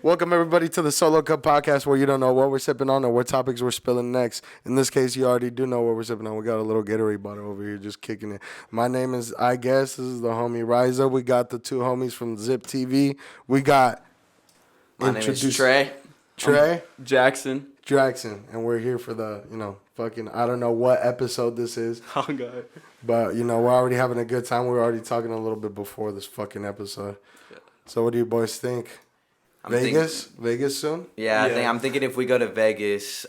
Welcome everybody to the Solo Cup Podcast, where you don't know what we're sipping on or what topics we're spilling next. In this case, you already do know what we're sipping on. We got a little Gatorade bottle over here, just kicking it. My name is, I guess, this is the homie Riza. We got the two homies from Zip TV. We got My name is Trey. Trey Jackson. and we're here for the fucking I don't know what episode this is. Oh god. But we're already having a good time. We were already talking a little bit before this fucking episode. Yeah. So what do you boys think? Vegas soon? Yeah, I'm thinking if we go to Vegas,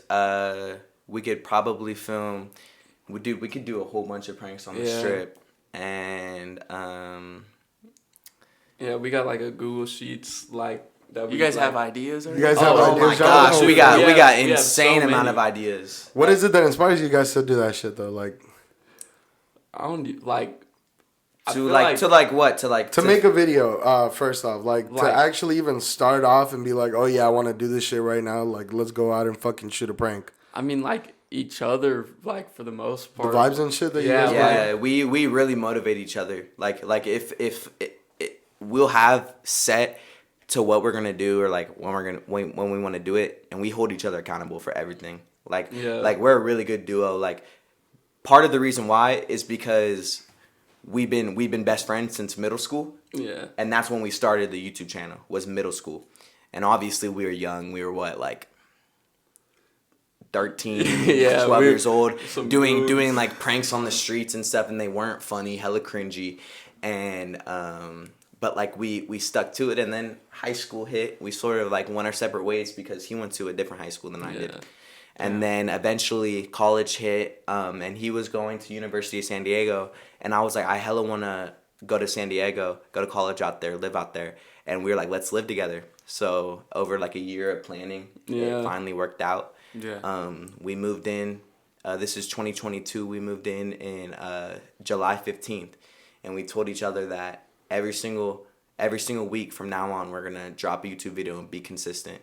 we could probably film. We could do a whole bunch of pranks on the strip, and yeah, we got like a Google Sheets like that. You guys have ideas? You guys have ideas? Oh my gosh, we got insane so amount of ideas. What is it that inspires you guys to do that shit though? Like, I don't like. To make a video, first off, to actually even start off and be like, oh yeah, I want to do this shit right now. Like, let's go out and fucking shoot a prank. I mean, like each other, like for the most part. The vibes and shit that you guys like. We really motivate each other. Like if we'll have set to what we're gonna do or like when we want to do it, and we hold each other accountable for everything. Like we're a really good duo. Like part of the reason why is because we've been best friends since middle school. Yeah. And that's when we started the YouTube channel, was middle school. And obviously we were young. We were 13, 12 years old, doing like pranks on the streets and stuff, and they weren't funny, hella cringy. And but like we stuck to it, and then high school hit. We sort of like went our separate ways because he went to a different high school than I did. And then eventually college hit, and he was going to University of San Diego, and I was like, I hella want to go to San Diego, go to college out there, live out there. And we were like, let's live together. So over like a year of planning, it finally worked out. Yeah. We moved in, this is 2022, we moved in July 15th. And we told each other that every single week from now on, we're going to drop a YouTube video and be consistent.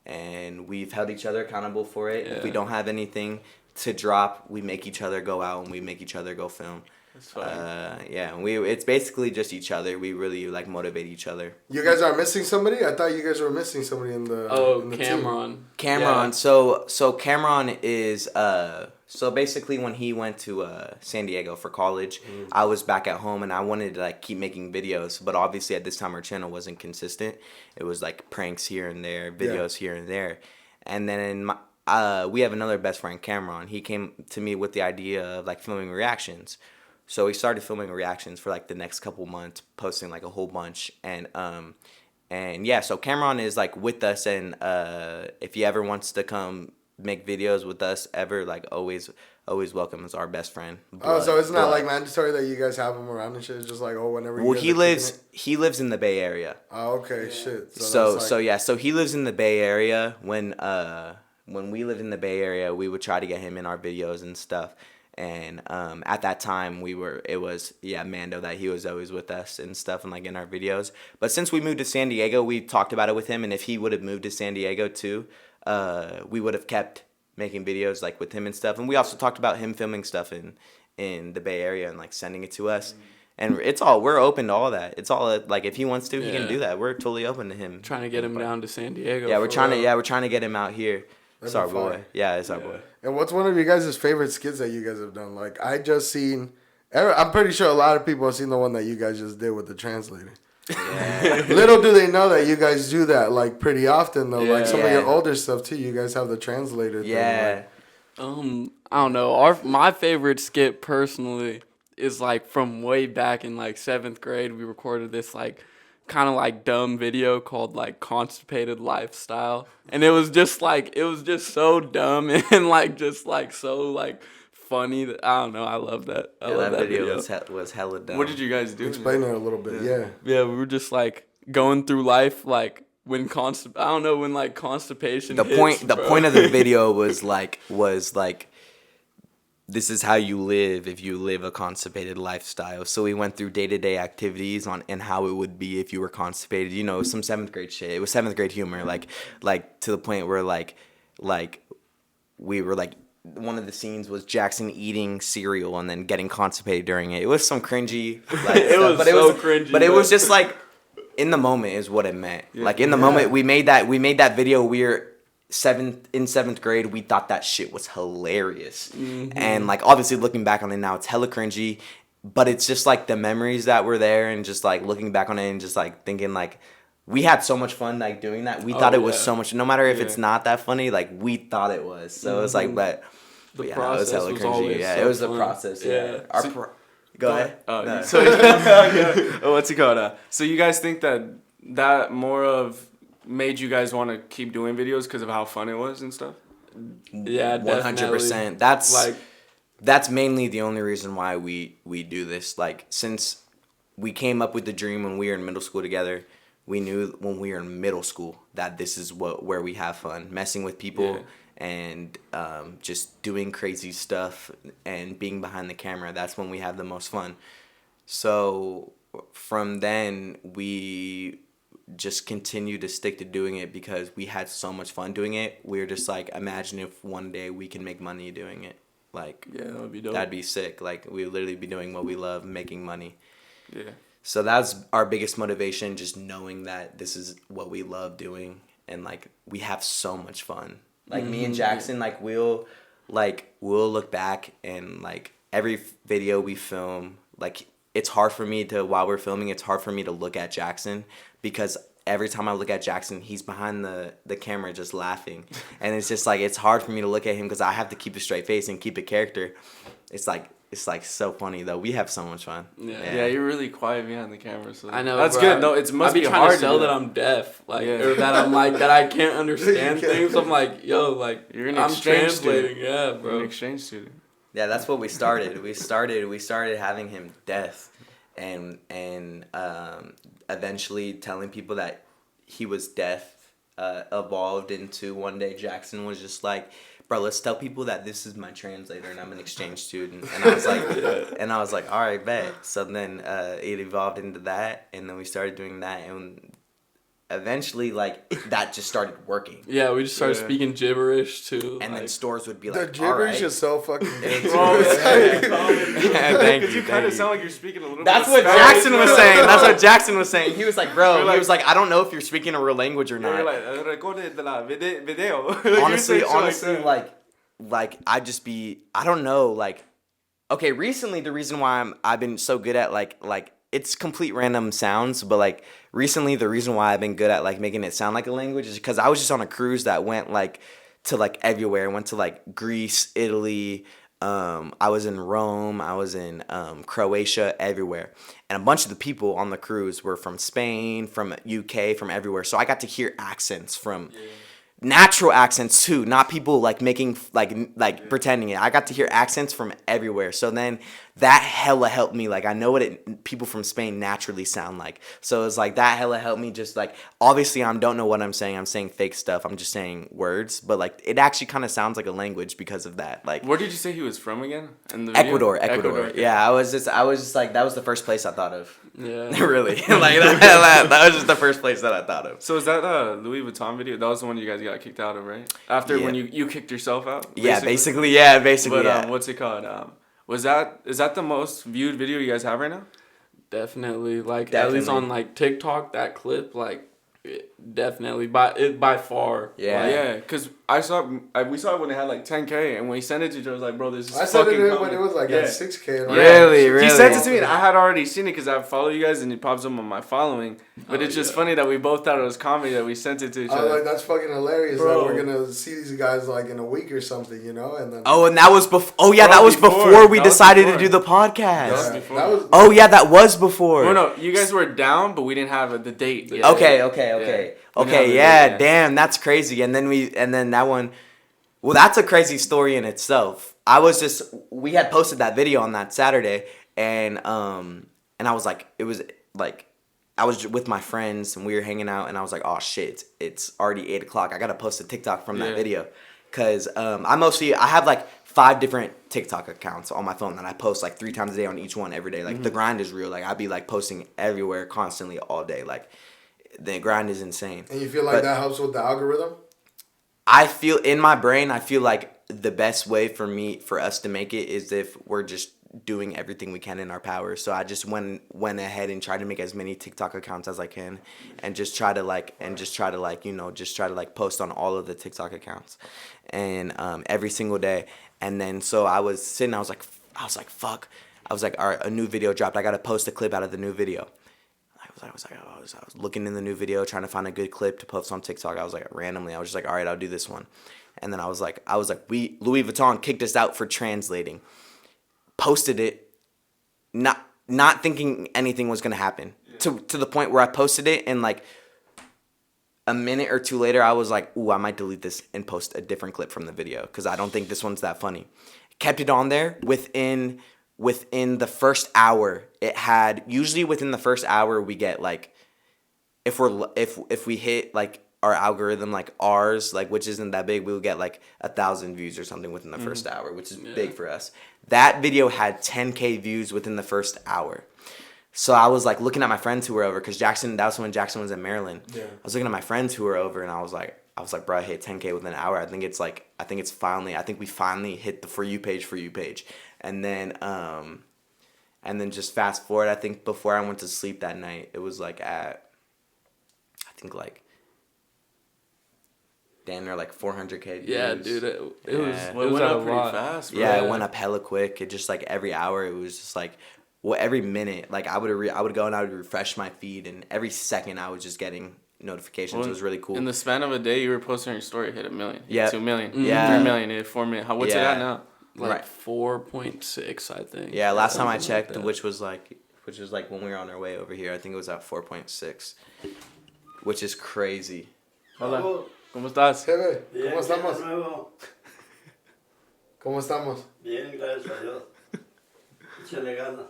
And we've held each other accountable for it. Yeah. If we don't have anything to drop, we make each other go out and we make each other go film. That's fine. It's basically just each other. We really like motivate each other. You guys are missing somebody? I thought you guys were missing somebody in the Cameron. Team. Cameron. Yeah. So Cameron is so basically when he went to San Diego for college, I was back at home and I wanted to like keep making videos, but obviously at this time our channel wasn't consistent. It was like pranks here and there, videos here and there. And then we have another best friend, Cameron. He came to me with the idea of like filming reactions. So we started filming reactions for like the next couple months, posting like a whole bunch. So Cameron is like with us, and if he ever wants to come make videos with us ever, like always welcome as our best friend. So it's not like mandatory that you guys have him around and shit. It's just like, whenever you he lives in the Bay Area. Oh, okay, shit. So he lives in the Bay Area. When we lived in the Bay Area, we would try to get him in our videos and stuff. And at that time, it was Mando that he was always with us and stuff and like in our videos. But since we moved to San Diego, we talked about it with him. And if he would have moved to San Diego too, we would have kept making videos like with him and stuff. And we also talked about him filming stuff in the Bay Area and like sending it to us. And we're open to all that. It's all like if he wants to, he can do that. We're totally open to him. Trying to get him down to San Diego. Yeah, we're trying to get him out here. It's our boy. Yeah, it's our boy. And what's one of you guys' favorite skits that you guys have done? Like, I just seen... I'm pretty sure a lot of people have seen the one that you guys just did with the translator. Yeah. Little do they know that you guys do that, like, pretty often, though. Yeah. Like, some of your older stuff, too, you guys have the translator thing. Yeah. I don't know. My favorite skit, personally, is, like, from way back in, like, 7th grade. We recorded this, like... kind of like dumb video called like Constipated Lifestyle, and it was just so dumb and like just like so like funny that I don't know, I love that. I love that video. was hella dumb. What did you guys do? Explain it a little bit. Yeah, we were just like going through life like when constipation the point of the video was like this is how you live if you live a constipated lifestyle. So we went through day-to-day activities and how it would be if you were constipated. Some 7th grade shit. It was 7th grade humor, like to the point where like we were like, one of the scenes was Jackson eating cereal and then getting constipated during it. It was some cringy, like, it was cringy. But it was just like in the moment is what it meant. Like in the moment we made that video. We were seventh grade. We thought that shit was hilarious, and like obviously looking back on it now, it's hella cringy. But it's just like the memories that were there, and just like looking back on it, and just like thinking like we had so much fun like doing that. We thought it was so much. No matter if it's not that funny, like we thought it was. So it's like, but yeah, it was hella cringy. Yeah, it was the process. Yeah. Go ahead. No. So what's it called? So you guys think that more of made you guys want to keep doing videos because of how fun it was and stuff? Yeah, 100%. That's mainly the only reason why we do this. Like, since we came up with the dream when we were in middle school together, we knew when we were in middle school that this is where we have fun, messing with people and just doing crazy stuff and being behind the camera. That's when we have the most fun. So from then, we just continue to stick to doing it because we had so much fun doing it. We were just like, imagine if one day we can make money doing it. Like, yeah, that would be dope. That'd be sick. Like, we would literally be doing what we love, making money. Yeah. So that's our biggest motivation, just knowing that this is what we love doing, and like we have so much fun. Like me and Jackson, like we'll look back and like every video we film, like it's hard for me to, while we're filming, it's hard for me to look at Jackson because every time I look at Jackson, he's behind the camera just laughing. And it's just like, it's hard for me to look at him because I have to keep a straight face and keep a character. It's like so funny though. We have so much fun. Yeah, you're really quiet behind the camera. So I know. That's bro. good. No, it must be be trying hard to sell that I'm deaf, like, or that I'm like that I can't understand things. I'm like, yo, like you're an I'm exchange translating. student. Yeah, bro. You're an exchange student. Yeah, that's what we started. We started having him deaf, and eventually telling people that he was deaf evolved into one day Jackson was just like, bro, let's tell people that this is my translator and I'm an exchange student. And I was like, all right, bet. So then it evolved into that, and then we started doing that, and eventually like that just started working. Yeah, we just started speaking gibberish too. And like, then stores would be The like, gibberish is so fucking good. Thank you kind of sound like you're speaking a little That's bit. what Jackson was saying. That's what Jackson was saying. He was like, bro, he was like, I don't know if you're speaking a real language or not. You're like, recorde de la video. honestly, like I just be, I don't know, like, okay, recently the reason why I've been so good at like it's complete random sounds, but like recently the reason why I've been good at like making it sound like a language is because I was just on a cruise that went like to like everywhere. I went to like Greece, Italy, I was in Rome, I was in Croatia, everywhere. And a bunch of the people on the cruise were from Spain, from UK, from everywhere. So I got to hear accents from natural accents too, not people like making like pretending it. I got to hear accents from everywhere. So then that hella helped me. Like I know what people from Spain naturally sound like. So it's like that hella helped me. Just like obviously I don't know what I'm saying. I'm saying fake stuff. I'm just saying words, but like it actually kind of sounds like a language because of that. Like where did you say he was from again? In the video? Ecuador. Yeah, I was just like that was the first place I thought of. yeah, Really, like that was just the first place that I thought of. So is that Louis Vuitton video? That was the one you guys got kicked out of, right? After when you kicked yourself out? Basically. But what's it called? Is that the most viewed video you guys have right now? definitely. Like at least on like TikTok, that clip, like definitely by far. Yeah. Like, Yeah, because we saw it when it had like 10K, and when he sent it to you, I was like, bro, this is I said fucking it coming. when it was like at 6K. Right? Really? He sent it to me, and I had already seen it because I follow you guys, and it pops up on my following. But it's just funny that we both thought it was comedy that we sent it to each I was other. like, that's fucking hilarious Bro. that we're gonna see these guys like in a week or something, you know? And then And that was before. Oh yeah, Bro, that was before we that was decided before. to do the podcast. before. that was Oh yeah, that was before. Oh no, you guys were down, but we didn't have the date yet. Okay. Yeah, Yeah, damn, that's crazy. And then that one. Well, that's a crazy story in itself. We had posted that video on that Saturday, and I was like, it was like, I was with my friends and we were hanging out, and I was like, oh shit, it's already 8:00. I gotta post a TikTok from that video, cause I have like 5 different TikTok accounts on my phone that I post like 3 times a day on each one every day. Like the grind is real. Like I'd be like posting everywhere constantly all day. Like the grind is insane. And you feel like that helps with the algorithm? I feel in my brain, I feel like the best way for us to make it is if we're just doing everything we can in our power. So I just went ahead and tried to make as many TikTok accounts as I can, and just try to post on all of the TikTok accounts, and every single day. And then so I was sitting, I was like, fuck. I was like, all right, a new video dropped. I gotta post a clip out of the new video. I was looking in the new video, trying to find a good clip to post on TikTok. I was like, randomly, I was just like, all right, I'll do this one. And then I was like, Louis Vuitton kicked us out for translating. Posted it, not thinking anything was gonna happen. Yeah. To the point where I posted it, and like a minute or two later, I was like, ooh, I might delete this and post a different clip from the video because I don't think this one's that funny. Kept it on there. Within the first hour, it had, usually within the first hour we get like, if we hit like our algorithm, like ours, like which isn't that big, we'll get like 1,000 views or something within the first hour, which is big for us. That video had 10K views within the first hour. So I was like looking at my friends who were over, because that was when Jackson was in Maryland. Yeah. I was looking at my friends who were over, and I was like, bro, I hit 10K within an hour. I think we finally hit the For You page. And then just fast forward, I think before I went to sleep that night, it was like at, I think like, damn near like 400K views. Yeah, dude, it went up pretty fast, bro. Yeah, it went up hella quick. It just like every hour, it was just like, well, every minute, like I would go and I would refresh my feed, and every second I was just getting notifications. Well, it was really cool. In the span of a day, you were posting your story, hit 1 million, yeah, 2 million, yeah, 3 million, hit 4 million. What's it at now? Like 4.6, I think. Yeah, last time I checked, which was like when we were on our way over here, I think it was at 4.6, which is crazy. Hola. ¿Cómo estás? Jebe, ¿cómo estamos? ¿Cómo estamos? Bien, gracias a Dios. Échale ganas.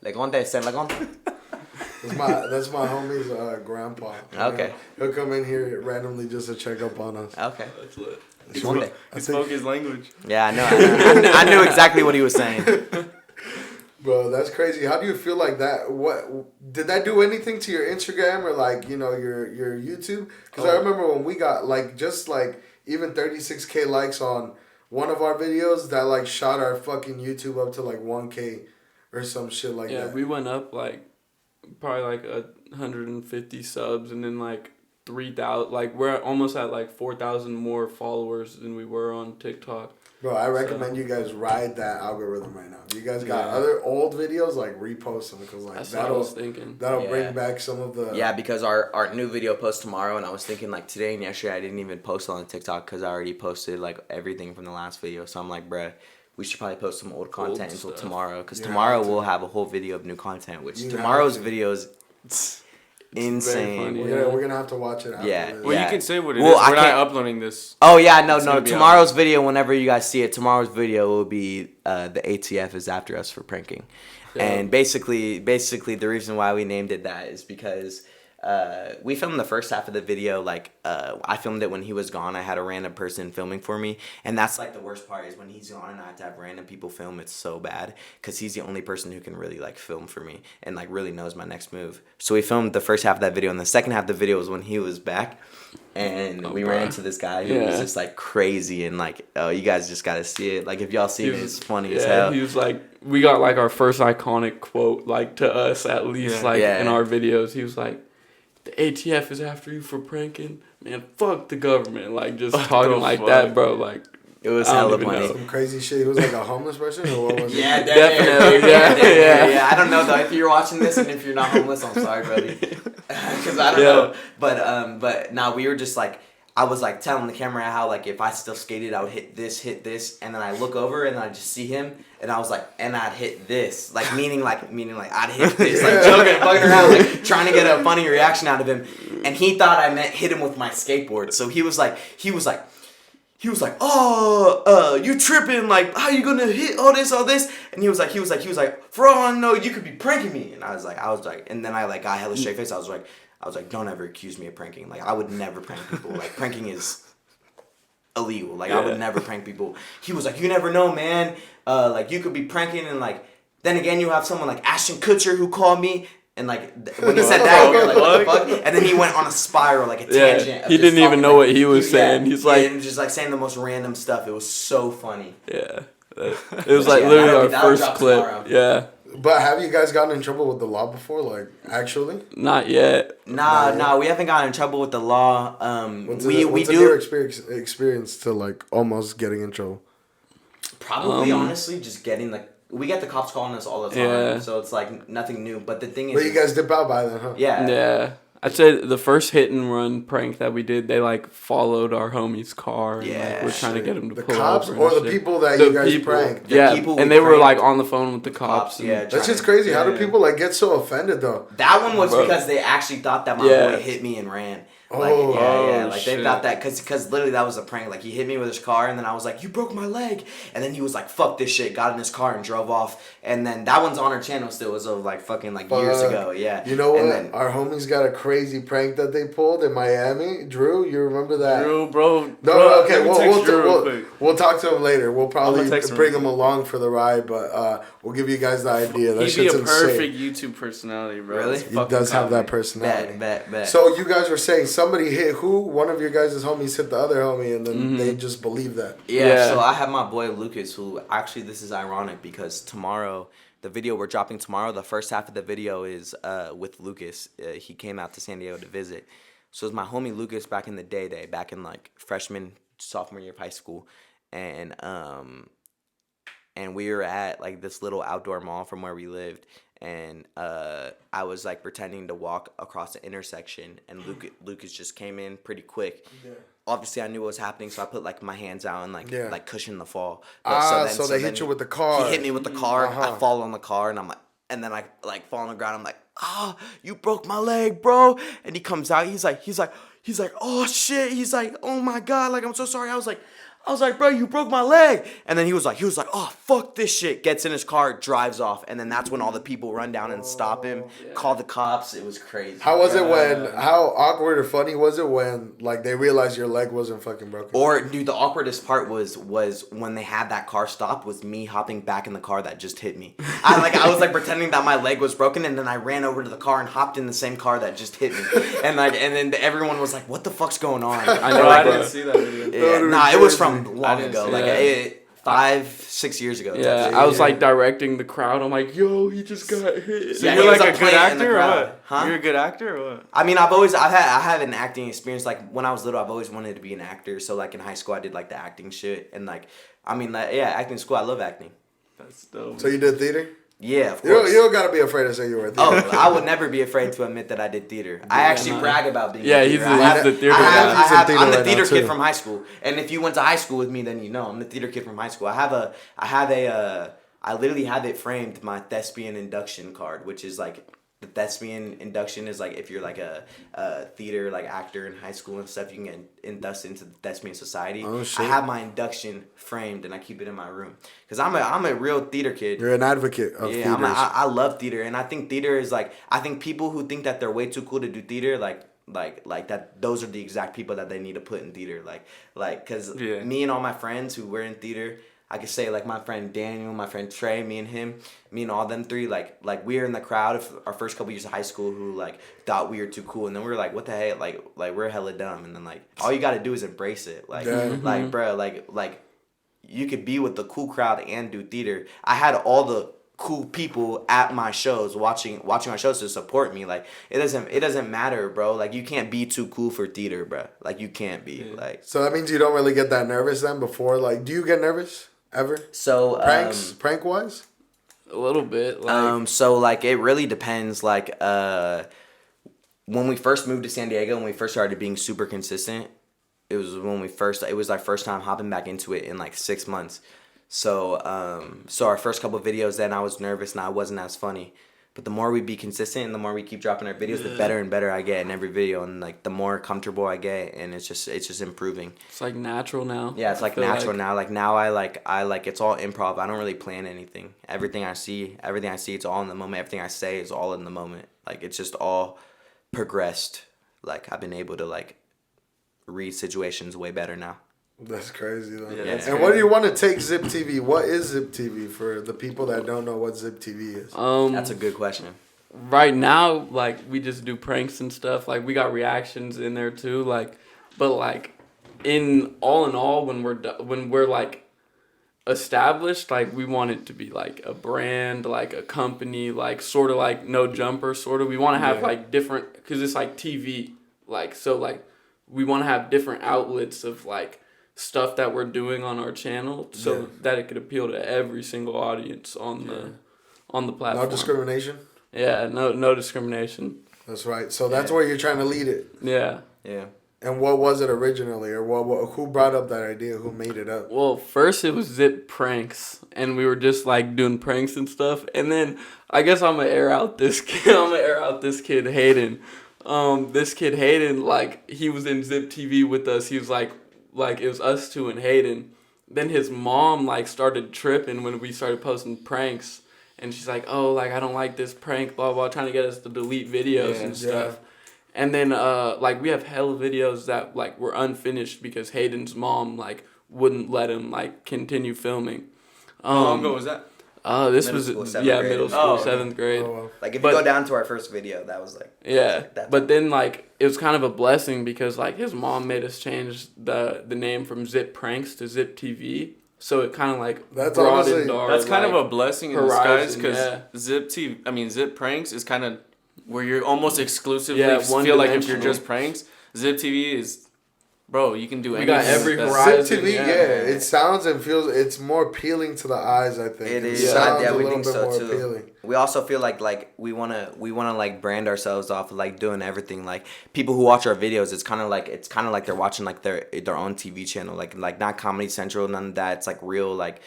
Le conté. That's my homie's grandpa. Okay. He'll come in here randomly just to check up on us. Okay. That's lit. He spoke his language. Yeah, I know. I knew exactly what he was saying. Bro, that's crazy. How do you feel like that? What did that do anything to your Instagram or like, you know, your YouTube? Because I remember when we got like just like even 36K likes on one of our videos, that like shot our fucking YouTube up to like 1K or some shit like that. Yeah, we went up like probably like 150 subs, and then like 3,000. Like we're almost at like 4,000 more followers than we were on TikTok. Bro, I recommend you guys ride that algorithm right now. If you guys got other old videos, like repost them, because like that's what I was thinking. That'll bring back some of the. Yeah, because our new video posts tomorrow, and I was thinking like today and yesterday I didn't even post on TikTok because I already posted like everything from the last video. So I'm like, bruh, we should probably post some old content until tomorrow, because tomorrow we'll have a whole video of new content, which tomorrow's video is insane. Funny, we're gonna have to watch it after this. Well, you can say what it is. We're not uploading this. Oh yeah, no. Tomorrow's video, whenever you guys see it, tomorrow's video will be the ATF is after us for pranking, and basically the reason why we named it that is because we filmed the first half of the video. Like I filmed it when he was gone. I had a random person filming for me, and that's like the worst part is when he's gone and I have to have random people film. It's so bad because he's the only person who can really like film for me and like really knows my next move. So we filmed the first half of that video, and the second half of the video was when he was back, and we ran into this guy who was just like crazy, and like, oh, you guys just gotta see it. Like if y'all see it, it's funny as hell. He was like, we got like our first iconic quote, like to us at least, in our videos. He was like, the ATF is after you for pranking, man. Fuck the government, like just talking like that, bro. Like it was hella funny. Some crazy shit. He was like a homeless person, or what was it? Yeah, definitely. Yeah. I don't know though. If you're watching this and if you're not homeless, I'm sorry, buddy. Because I don't know. But now we were just like, I was like telling the camera how like if I still skated, I would hit this, and then I look over and I just see him, and I was like, and I'd hit this, like meaning like I'd hit this, like joking, bugging around, like trying to get a funny reaction out of him, and he thought I meant hit him with my skateboard, so he was like, oh, you tripping, like how you gonna hit all this, and he was like, for all I know, you could be pranking me, and I was like, and then I like got hella straight face, I was like, don't ever accuse me of pranking. Like, I would never prank people. Like, pranking is illegal. Like, I would never prank people. He was like, you never know, man. Like, you could be pranking, and, like, then again, you have someone like Ashton Kutcher who called me, and, like, when he said that, we were like, what the fuck? And then he went on a spiral, like a tangent. He didn't even know what he was saying. He's like... and just, like, saying the most random stuff. It was so funny. Yeah. It was like Yeah, literally that'll our be- that'll first drop clip. tomorrow. Yeah, But have you guys gotten in trouble with the law before? Like, actually? not yet. Nah, we haven't gotten in trouble with the law. What's We what's do your experience to, like, almost getting in trouble? probably honestly just getting like we get the cops calling us all the time, Yeah. so it's like nothing new. But the thing is, But you guys dip out by then, huh? yeah, Yeah. I'd say the first hit and run prank that we did, they like followed our homie's car. And, Yeah, like, we're trying to get him to The pull cops over or and the shit. people that The you guys people. pranked? The Yeah, people we and they were pranked. like on the phone with the cops. yeah. and- That's trying just to- crazy. How do Yeah. people, like, get so offended, though? That one was Bro. because they actually thought that my Yeah. boy hit me and ran. Like, Oh. yeah, Oh, like shit. they thought that because literally that was a prank. Like he hit me with his car, and then I was like, "You broke my leg," and then he was like, "Fuck this shit," got in his car and drove off. And then that one's on our channel still. It was of like fucking like years Fuck. ago. Yeah. You know what? And then, Our homies got a crazy prank that they pulled in Miami. Drew, you remember that? Drew, bro. No, bro, okay, let me we'll, text we'll, Drew real we'll, quick. we'll talk to him later. We'll probably I'ma text him bring real him quick. along for the ride, but we'll give you guys the idea. That He'd be shit's a insane. perfect YouTube personality, bro. Really? It's He fucking does have that comedy. personality. bet. So you guys were saying somebody hit who? One of your guys' homies hit the other homie, and then they just believe that. Yeah, Yeah. so I have my boy Lucas, who actually this is ironic because tomorrow, the video we're dropping tomorrow, the first half of the video is with Lucas. He came out to San Diego to visit. So it was my homie Lucas back in the day, back in like freshman, sophomore year of high school. And we were at like this little outdoor mall from where we lived. And I was like pretending to walk across the intersection, and Lucas just came in pretty quick. Obviously, I knew what was happening, so I put like my hands out and like cushion the fall. But So they hit you with the car. He hit me with the car. Uh-huh. I fall on the car, and I'm like, and then I like fall on the ground. I'm like, you broke my leg, bro. And he comes out. He's like, oh shit. He's like, oh my god. Like, I'm so sorry. I was like, bro, you broke my leg. And then he was like, oh, fuck this shit. Gets in his car, drives off. And then that's when all the people run down and stop him, call the cops. It was crazy. How was it how awkward or funny was it when, like, they realized your leg wasn't fucking broken? Or, dude, the awkwardest part was when they had that car stop was me hopping back in the car that just hit me. I was like pretending that my leg was broken, and then I ran over to the car and hopped in the same car that just hit me. And then everyone was like, what the fuck's going on? I Bro, know, I bro. didn't see that video. Yeah, was nah, it was crazy. from long didn't ago, see like that. 5-6 years ago. Yeah, I was like directing the crowd. I'm like, yo, he just got hit. So Yeah, you're he was, like a like, good playing in the actor or crowd. what? Huh? You're a good actor or what? I mean, I have an acting experience. Like when I was little, I've always wanted to be an actor. So like in high school, I did like the acting shit, and like I mean, like, yeah, acting school. I love acting. That's dope. So you did theater? Yeah, of You course. don't gotta be afraid to say you were a theater. Oh, I would never be afraid to admit that I did theater. I actually no. brag about being. Yeah, a he's theater. the- I have- he's the theater I have- guy. He's in I have- theater I'm the right now, theater kid too. from high school, and if you went to high school with me, then you know I'm the theater kid from high school. I literally have it framed, my thespian induction card, which is like the thespian induction is like if you're like a theater like actor in high school and stuff, you can get inducted into the thespian society. Oh, shit. I have my induction framed and I keep it in my room because I'm a real theater kid. You're an advocate of Yeah, theaters. I love theater, and I think theater is like I think people who think that they're way too cool to do theater like that those are the exact people that they need to put in theater like because Yeah. me and all my friends who were in theater, I could say like my friend Daniel, my friend Trey, me and all them three like we were in the crowd of our first couple years of high school who like thought we were too cool, and then we were like what the heck, like we're hella dumb, and then like all you got to do is embrace it, like Yeah. like bro, like you could be with the cool crowd and do theater. I had all the cool people at my shows watching my shows to support me. Like it doesn't matter, bro. Like you can't be too cool for theater, bro. Like you can't be like So that means you don't really get that nervous then before, like, do you get nervous ever? so Prank wise? A little bit. Like, so like it really depends. Like when we first moved to San Diego, when we first started being super consistent, it was like first time hopping back into it in like 6 months. So our first couple of videos, then I was nervous and I wasn't as funny. But the more we be consistent and the more we keep dropping our videos, the better and better I get in every video, and like the more comfortable I get, and it's just improving. it's like natural now. Yeah, it's I like feel natural now. Like now I like it's all improv. I don't really plan anything. Everything I see, it's all in the moment. Everything I say is all in the moment. Like it's just all progressed. Like I've been able to like read situations way better now. That's crazy though. Yeah, that's and what do you want to take Zip TV? What is Zip TV for the people that don't know what Zip TV is? That's a good question. Right now, like we just do pranks and stuff. Like we got reactions in there too. Like, but like in all, when we're like established, like we want it to be like a brand, like a company, like sort of like No Jumper, sort of. We want to have like different, because it's like TV, like so like we want to have different outlets of like stuff that we're doing on our channel, so that it could appeal to every single audience on the platform. No discrimination. Yeah, no discrimination. That's right. So that's where you're trying to lead it. Yeah. Yeah. And what was it originally, or who brought up that idea? Who made it up? Well, first it was Zip Pranks, and we were just like doing pranks and stuff. And then I guess I'm gonna air out this kid Hayden. This kid Hayden, like he was in Zip TV with us. He was like it was us two and Hayden. Then his mom like started tripping when we started posting pranks, and she's like, "Oh, like I don't like this prank, blah blah," trying to get us to delete videos and stuff. And then like we have hella videos that like were unfinished because Hayden's mom like wouldn't let him like continue filming. How long ago was that? This Middle was school, 7th grade. middle school, Oh, okay. 7th grade. Oh, well. Like if But- you go down to our first video, that was like that's But then like it was kind of a blessing because like his mom made us change the name from Zip Pranks to Zip TV. So it kind of like That's broadened honestly- our, That's kind of like, a blessing in horizon, disguise because Zip Pranks is kind of where you're almost exclusively Yeah, feel like if you're one-dimensional. just pranks. Zip TV is, bro, you can do anything. got every That's- horizon. Zip TV, yeah. it sounds and feels. It's more appealing to the eyes. I think It is. sounds Yeah, a we little think bit so more too. appealing. We also feel like we wanna like brand ourselves off of like doing everything. Like people who watch our videos, it's kind of like they're watching like their own TV channel. Like not Comedy Central, none of that. It's like real like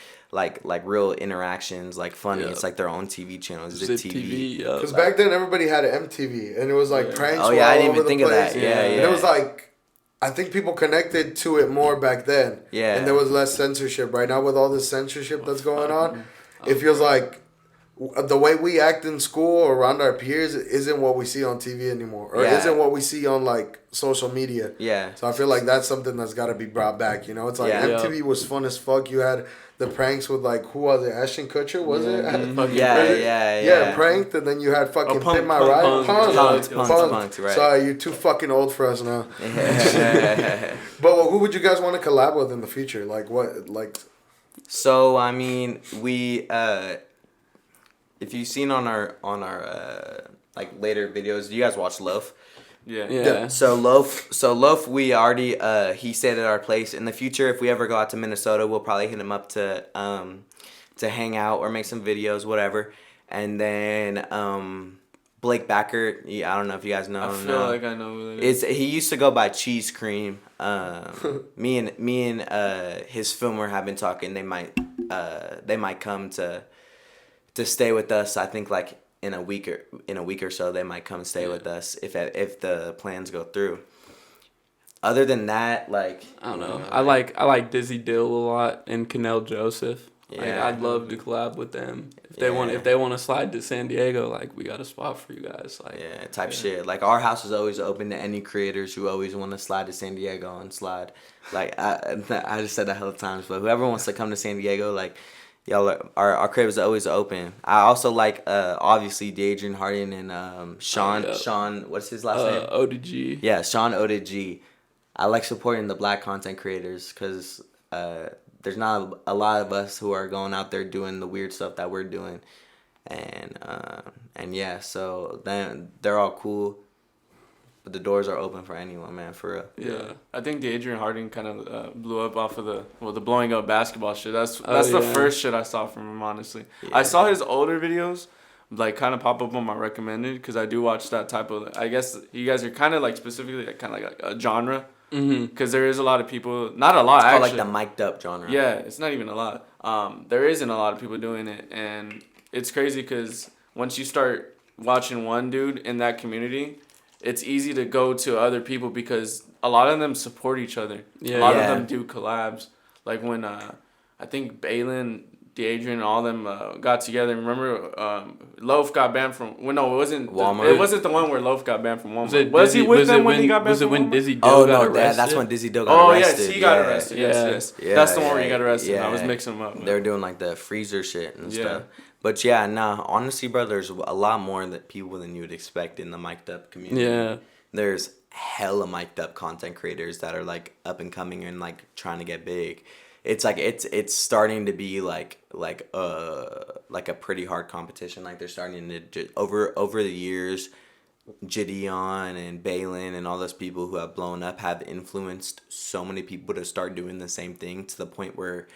real interactions, like funny. Yeah. It's like their own TV channel. Zip Zip TV. TV. Yeah. Because back then everybody had an MTV, and it was like pranks. Oh were yeah, I all didn't over even the think of that. place. Yeah, And yeah. And it was like, I think people connected to it more back then. Yeah. And there was less censorship. Right now, with all this censorship that's going on, it feels like the way we act in school or around our peers isn't what we see on TV anymore, or Yeah. isn't what we see on like social media. Yeah. So I feel like that's something that's got to be brought back. You know, it's like Yeah. MTV was fun as fuck. You had the pranks with like, who was it? Ashton Kutcher, was it? Fucking Yeah. Pranked, and then you had fucking Punk, Pimp My Punk, Ride. Punk, Punks, right. Sorry, you're too fucking old for us now. But who would you guys want to collab with in the future? Like what? Like So I mean, we if you've seen on our like later videos, you guys watch Loaf. Yeah. Yeah. So Loaf, we already he stayed at our place. In the future, if we ever go out to Minnesota, we'll probably hit him up to hang out or make some videos, whatever. And then Blake Backer, I don't know if you guys know. I him, feel no. like I know who that is. He used to go by Cheese Cream. Me and his filmer have been talking. They might come to stay with us. I think like in a week or so they might come stay with us if the plans go through. Other than that, like I don't know. I like Dizzy Dill a lot and Canel Joseph. Like, Yeah. I'd love to collab with them. If Yeah. they want to slide to San Diego, like we got a spot for you guys. Like yeah, type shit. Like our house is always open to any creators who always want to slide to San Diego and slide. Like I just said that a hell of times, but whoever wants to come to San Diego, like y'all our crib is always open. I also like obviously Adrian Harding and Sean yeah. Sean, what's his last name? ODG. Yeah, Sean ODG. I like supporting the black content creators because there's not a lot of us who are going out there doing the weird stuff that we're doing, and yeah, so then they're all cool, but the doors are open for anyone, man, for real. Yeah. I think the Adrian Harding kind of blew up off of the blowing up basketball shit. That's the yeah. first shit I saw from him, honestly. Yeah. I saw his older videos, like kind of pop up on my recommended because I do watch that type of. I guess you guys are kind of like specifically kind of like a genre Mm-hmm. because there is a lot of people, not a lot It's called actually. like the mic'd up genre. Yeah, it's not even a lot. There isn't a lot of people doing it, and it's crazy because once you start watching one dude in that community, it's easy to go to other people because a lot of them support each other. Yeah. A lot Yeah. of them do collabs. Like when I think Balin, Deadrian, and all them got together. Remember, Loaf got banned from. Well, no, it wasn't. Walmart? It wasn't the one where Loaf got banned from Walmart. Was, Was he with them when he got banned Was it from when Walmart? Dizzy Dill Oh got no, arrested? that's when Dizzy Dill got Oh arrested. yes, he got yeah. arrested. Yeah. Yes. Yeah, That's the one where he got arrested. yeah. I was mixing them up. They were doing like the freezer shit and Yeah. stuff. But yeah, nah, honestly, bro, there's a lot more that people than you would expect in the mic'd up community. Yeah. There's hella mic'd up content creators that are like up and coming and like trying to get big. it's starting to be like a pretty hard competition. Like they're starting to over the years, Gideon and Balin and all those people who have blown up have influenced so many people to start doing the same thing, to the point where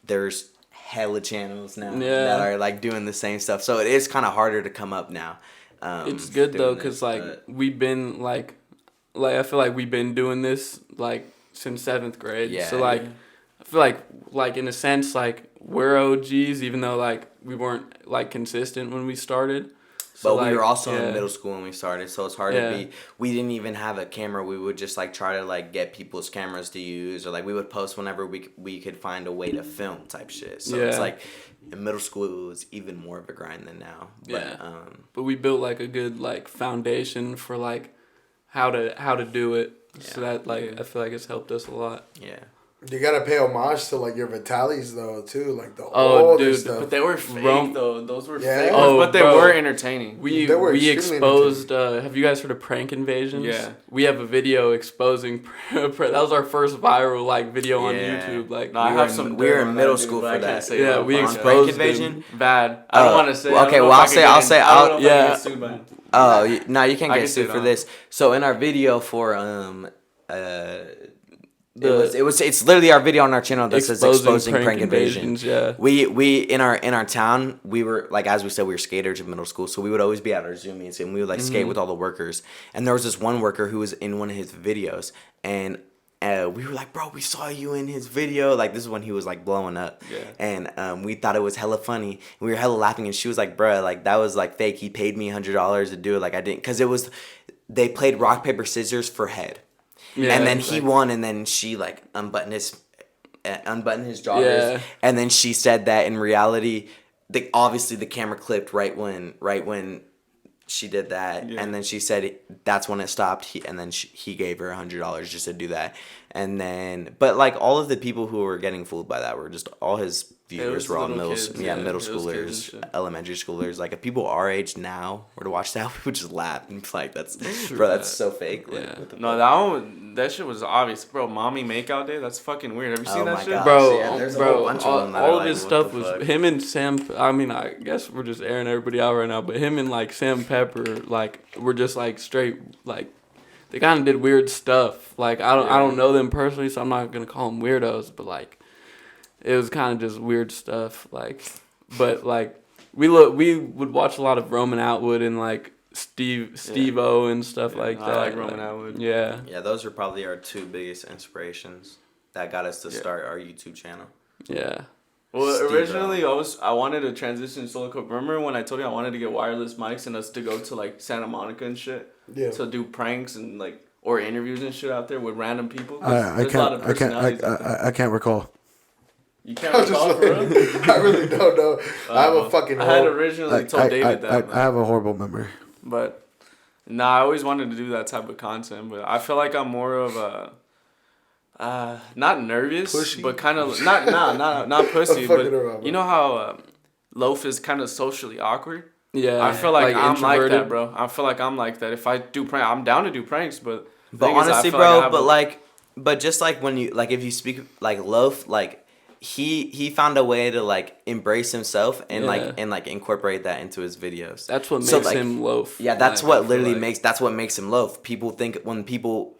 there's hella channels now that are like doing the same stuff. So it is kind of harder to come up now. It's good though, cause like but we've been like I feel like we've been doing this like since 7th grade. Yeah. So like I feel like in a sense like we're OGs, even though like we weren't like consistent when we started. So, but we were also yeah. in middle school when we started, so it's hard to be. We didn't even have a camera. We would just like try to like get people's cameras to use, or like we would post whenever we could find a way to film type shit. So it's like in middle school it was even more of a grind than now. But, but we built like a good like foundation for like how to do it. Yeah. So that like I feel like it's helped us a lot. Yeah. You gotta pay homage to like your Vitalis though too, like the older stuff. But they were fake though. Those were Yeah. fake, Oh, but they bro. were entertaining. We extremely exposed. Have you guys heard of Prank Invasions? Yeah. We have a video exposing. That was our first viral like video on Yeah. YouTube. Like No, I have some. we were dirt in on middle that, dude, school but for I can't that. say Yeah, it we on Prank exposed Invasion? them. Bad. I don't want to say. Okay, well, I'll say. Yeah. Oh, no, you can't I get can say sued it for on. this. So in our video for it's literally our video on our channel that says exposing prank invasion. Yeah. We in our town, we were like, as we said, we were skaters in middle school, so we would always be at our Zoom meets and we would like skate with all the workers. And there was this one worker who was in one of his videos, and we were like, bro, we saw you in his video. Like this is when he was like blowing up. Yeah. And we thought it was hella funny. And we were hella laughing, and she was like, bro, like that was like fake. He paid me $100 to do it. Like I didn't, cause they played rock paper scissors for head. Yeah, And then he won, and then she like unbuttoned his joggers, Yeah. and then she said that in reality, obviously the camera clipped right when she did that, and then she said that's when it stopped. He gave her $100 just to do that, and then but like all of the people who were getting fooled by that were just all his viewers were all little middle kids, middle it was kids and schoolers, shit. elementary schoolers. Like if people our age now were to watch that, we would just laugh and be like, that's True bro, that's that. so fake. Like, Yeah. what the No, that shit was obvious, bro. Mommy makeout day. That's fucking weird. Have you seen Oh that my shit? God. Bro, Yeah, there's a whole bro, bunch of them that are all of like, his what stuff the was fuck? him and Sam. I mean, I guess we're just airing everybody out right now, but him and like Sam Pepper, like were just like straight like they kind of did weird stuff. Like I don't know them personally, so I'm not gonna call them weirdos, but like it was kind of just weird stuff. Like, but like we would watch a lot of Roman Atwood and like Steve-O and stuff like that. I like Roman Atwood. Yeah. Yeah, those are probably our two biggest inspirations that got us to start our YouTube channel. Yeah. Well, Steve-O. originally I wanted to transition to solo coke. Remember when I told you I wanted to get wireless mics and us to go to like Santa Monica and shit? Yeah. To do pranks and like or interviews and shit out there with random people. I There's a lot of personalities out there. I can't recall. You can't recall for real? I really don't know. I have a fucking. I had originally told David that. I have a horrible memory. But I always wanted to do that type of content. But I feel like I'm more of a not nervous, Pushy? but kind of not pussy. I'm but fucking around, you know how Loaf is kind of socially awkward. Yeah. I feel like I'm like introverted. that, bro. I feel like I'm like that. If I do prank, I'm down to do pranks, but the But thing is, I honestly, feel like I bro, have but just like when you like if you speak like Loaf, like he found a way to like embrace himself and Yeah. like incorporate that into his videos. That's what makes So, like, him Loaf. Yeah, that's Like, I what feel literally like. that's what makes him Loaf. People think when people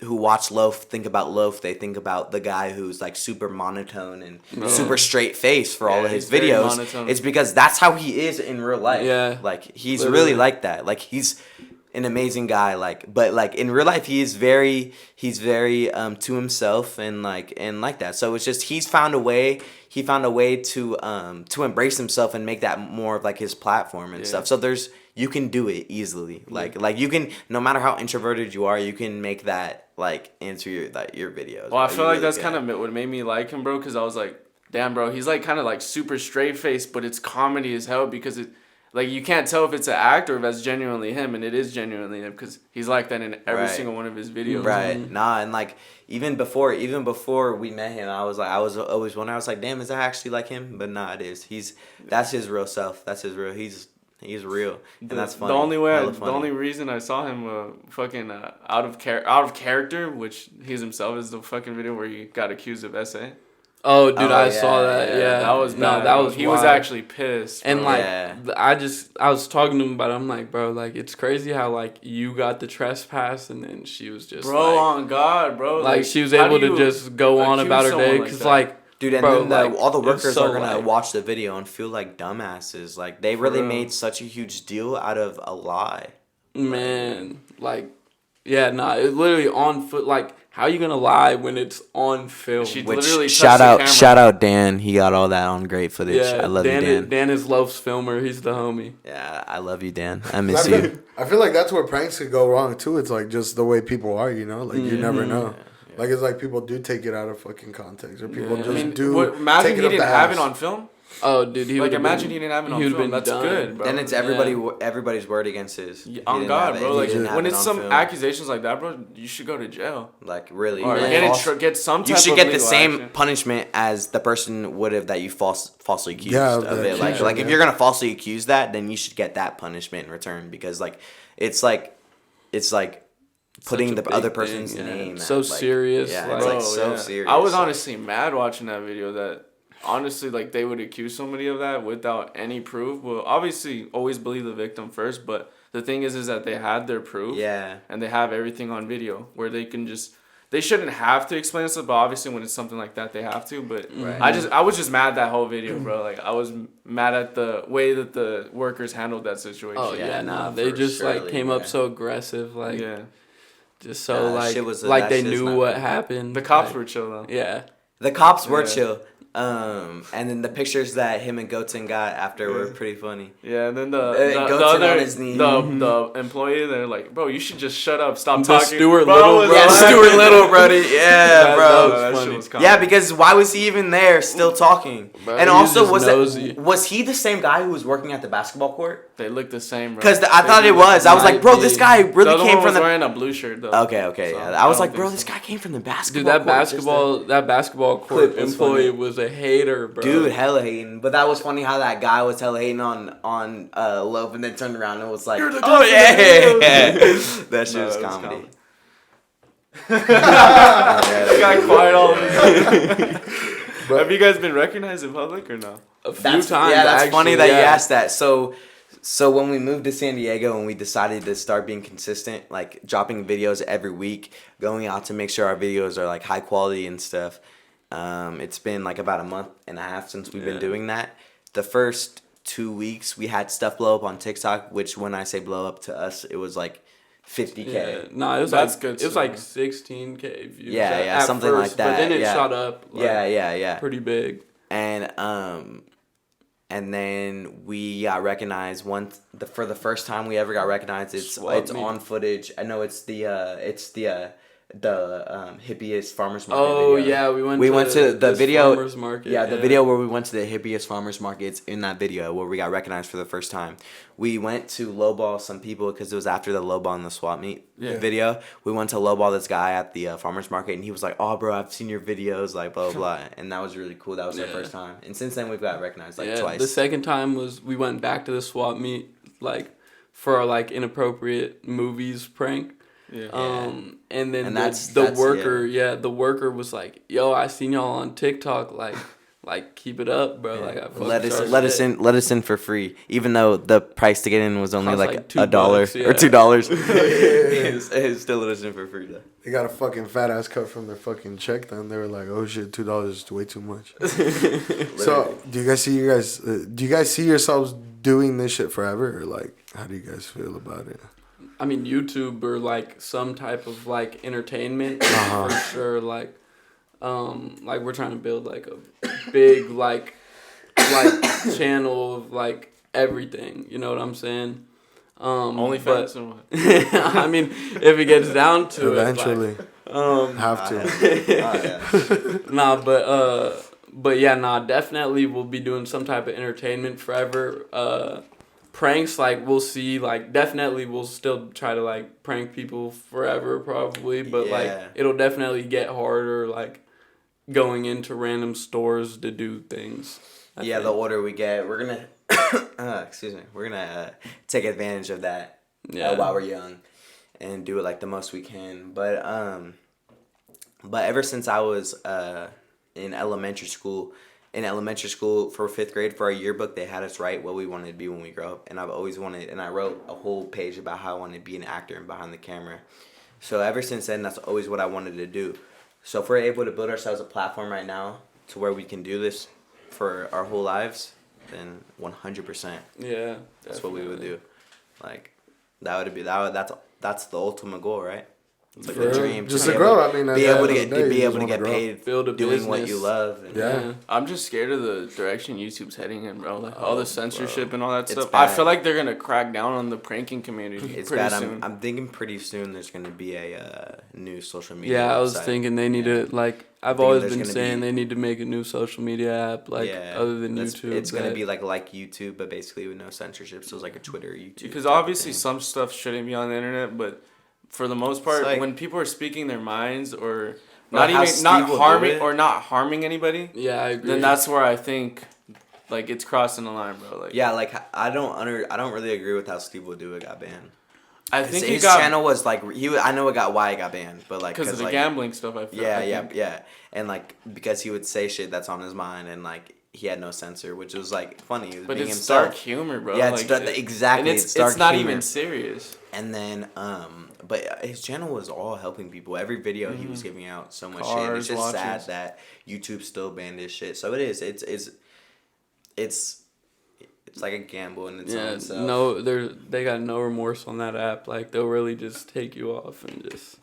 who watch Loaf think about Loaf, they think about the guy who's like super monotone and super straight face for all Yeah, of his he's very videos. monotone. It's because that's how he is in real life. Yeah, like he's literally. really like that. Like he's an amazing guy. Like, but like in real life, he's very to himself and like that. So it's just he's found a way. He found a way to embrace himself and make that more of like his platform and stuff. So you can do it easily. Like you can, no matter how introverted you are, you can make that like into your videos. Well, I bro. feel You like really that's can. kind of what made me like him, bro. Because I was like, damn, bro, he's like kind of like super straight faced, but it's comedy as hell because it. Like, you can't tell if it's an act or if that's genuinely him, and it is genuinely him because he's like that in every Right. single one of his videos. Right. Nah, and like even before we met him, I was always wondering. I was like, damn, is that actually like him? But nah, it is. That's his real self. That's his real. He's real, and that's funny. The only reason I saw him fucking out of character, which he's himself, is the fucking video where he got accused of SA. Oh, dude, Oh, I yeah, saw that. yeah, Yeah, That was no, bad. that bro. was He was wild. actually pissed. And bro. like, Yeah. I was talking to him about it. I'm like, bro, like it's crazy how like you got the trespass and then she was just bro, like, on God, bro. like she was how able do to you just go on accuse about her someone day like because that? like, Dude, and bro, then like, all the it's workers so, are gonna like- watch the video and feel like dumbasses. Like they For really real. made such a huge deal out of a lie. man, like, yeah, nah, it's literally on foot. Like, how you gonna lie when it's on film? She Which literally touched shout the out, camera. shout out Dan. He got all that on great footage. Yeah, I love Dan, you, Dan. Dan is Loaf's filmer. He's the homie. Yeah, I love you, Dan. I I miss feel, you. I feel like that's where pranks could go wrong too. It's like just the way people are, you know. Like you never know. Like it's like people do take it out of fucking context, or people Yeah. just I mean, do. imagine take he it up didn't the have ass. it on film. Oh, dude, he Like, would've imagine been, he didn't have it on he would've film. been That's done. good, bro. Then it's everybody's word against his. He On didn't God, have it. bro. He Like didn't have when it it's on some film. accusations like that, bro, you should go to jail Like really, or Man. get some type you should of get the legal same action. punishment as the person would have that you falsely accused Yeah, of the it. Like accuser, if yeah. you're gonna falsely accuse that, then you should get that punishment in return because it's like putting Such a the big other thing, person's yeah. name. So at, like, serious, Yeah, like- it's like Bro, so yeah. serious. I was like- honestly mad watching that video that honestly like they would accuse somebody of that without any proof. Well, obviously always believe the victim first, but the thing is that they had their proof. Yeah. And they have everything on video where they can just they shouldn't have to explain stuff, but obviously when it's something like that they have to. But Right. I was just mad that whole video, bro. Like I was mad at the way that the workers handled that situation. Oh Yeah, yeah, nah, nah, they for just like surely, came up yeah. so aggressive, like yeah. just so Nah, like shit was- like that they shit's knew not what cool. happened. The cops like, were chill though. yeah. The cops were Yeah. chill. And then the pictures that him and Goten got after were pretty funny. Yeah, and then Goten the on other his knee. the employee, they're like, bro, you should just shut up, stop The talking. Stuart Bro, Little, was bro. Yeah, like- Stuart Little, brody. Yeah, That bro. was that funny. shit was comedy. Yeah, because why was he even there still talking? Bro, and he was also, just nosy. was he the same guy who was working at the basketball court? They look the same, bro. Because I They thought do it look was. the I was Might like, bro, be. this guy The really other came one from was the. wearing a blue shirt though. Okay, So, yeah. I was like, don't bro, think this so. guy came from the basketball Dude, that court. basketball court Clip was employee funny. was a hater, bro. Dude, hella hating. But that was funny how that guy was hella hating on Loaf and then turned around and was like, oh, yeah. That shit No, was that was comedy. That guy quiet all of a sudden. Have you guys been recognized in public or no? a few That's, times. yeah, that's actually, funny that you yeah. asked that. So when we moved to San Diego and we decided to start being consistent, like dropping videos every week, going out to make sure our videos are like high quality and stuff, it's been like about a month and a half since we've been doing that. The first 2 weeks we had stuff blow up on TikTok, which when I say blow up to us, it was like 50K. Yeah, no, it was That's like good it was stuff. like 16K views. Yeah, at- yeah, at something first, like that, But then it yeah. shot up. Like, Yeah. pretty big. And then we got recognized for the first time we ever got recognized. It's Swap meet. on footage. I know it's the hippiest farmers market. Oh video. yeah, we went to the this video. farmers market. Yeah, the video where we went to the hippiest farmers markets. In that video where we got recognized for the first time, we went to lowball some people because it was after the lowball and the swap meet video. We went to lowball this guy at the farmers market, and he was like, "Oh, bro, I've seen your videos, like blah blah blah," and that was really cool. That was our Yeah. first time, and since then we've got recognized like yeah, twice. the second time was we went back to the swap meet like for our like inappropriate movies prank. Yeah. And then And the that's- worker, the worker was like, "Yo, I seen y'all on TikTok, like keep it up, bro. Like I fucking started let us in for free, even though the price to get in was only Cost like like $1 $2, or $2. Yeah. It's still let us in for free though. They got a fucking fat ass cut from their fucking check. Then they were like, "Oh shit, $2 is way too much." So, do you guys see yourselves doing this shit forever, or like, how do you guys feel about it? I mean, YouTube or like some type of like entertainment for sure. Like we're trying to build like a big like channel of like everything. You know what I'm saying? OnlyFans or what? But, I mean, if it gets down to Eventually, it, have to. but yeah, definitely we'll be doing some type of entertainment forever. Pranks, like we'll see, like definitely we'll still try to like prank people forever probably, but Yeah. like it'll definitely get harder like going into random stores to do things. I Yeah, think. the order we get, we're gonna we're gonna take advantage of that Yeah. while we're young and do it like the most we can. But ever since I was in elementary school. In elementary school for 5th grade for our yearbook, they had us write what we wanted to be when we grow up, and I've always wanted. And I wrote a whole page about how I wanted to be an actor and behind the camera. So ever since then, that's always what I wanted to do. So if we're able to build ourselves a platform right now to where we can do this for our whole lives, then 100%. Yeah, That's what we would do. Like, that's the ultimate goal, right? It's like For a real. dream. Just be to grow. able- I mean, at be the able end to of get the day, be you able just to wanna get grow. paid Build a doing what you business. love. And Yeah. I'm just scared of the direction YouTube's heading in, bro. Like all the censorship and all that It's stuff. I bad. feel like they're gonna crack down on the pranking community. It's pretty bad. soon. I'm thinking pretty soon there's gonna be a new social media. Yeah, I was website. thinking they need to like. I've thinking always there's been gonna saying be- they need to make a new social media app, like other than YouTube. It's gonna that- be like YouTube, but basically with no censorship. So it's like a Twitter, YouTube. Because type of obviously thing. some stuff shouldn't be on the internet, but for the most part, It's like- when people are speaking their minds or Or not how even Steve not will do harming it. or not harming anybody, Yeah, I agree. then that's where I think like it's crossing the line, bro. Like Yeah, like I don't really agree with how Steve will do it got banned. I think he His got channel was like I know why it got banned, but like because of the like, gambling stuff. I feel. Yeah, and like because he would say shit that's on his mind, and like he had no censor, which was like funny. He was But being it's himself. dark humor, bro. Yeah, it's like, exactly. And It's dark not humor. even serious. And then but his channel was all helping people. Every video he was giving out so much shit. And it's Cars, just sad watches. that YouTube still banned his shit. So it is. It's like a gamble in its yeah, own self. no, they got no remorse on that app. Like they'll really just take you off and just.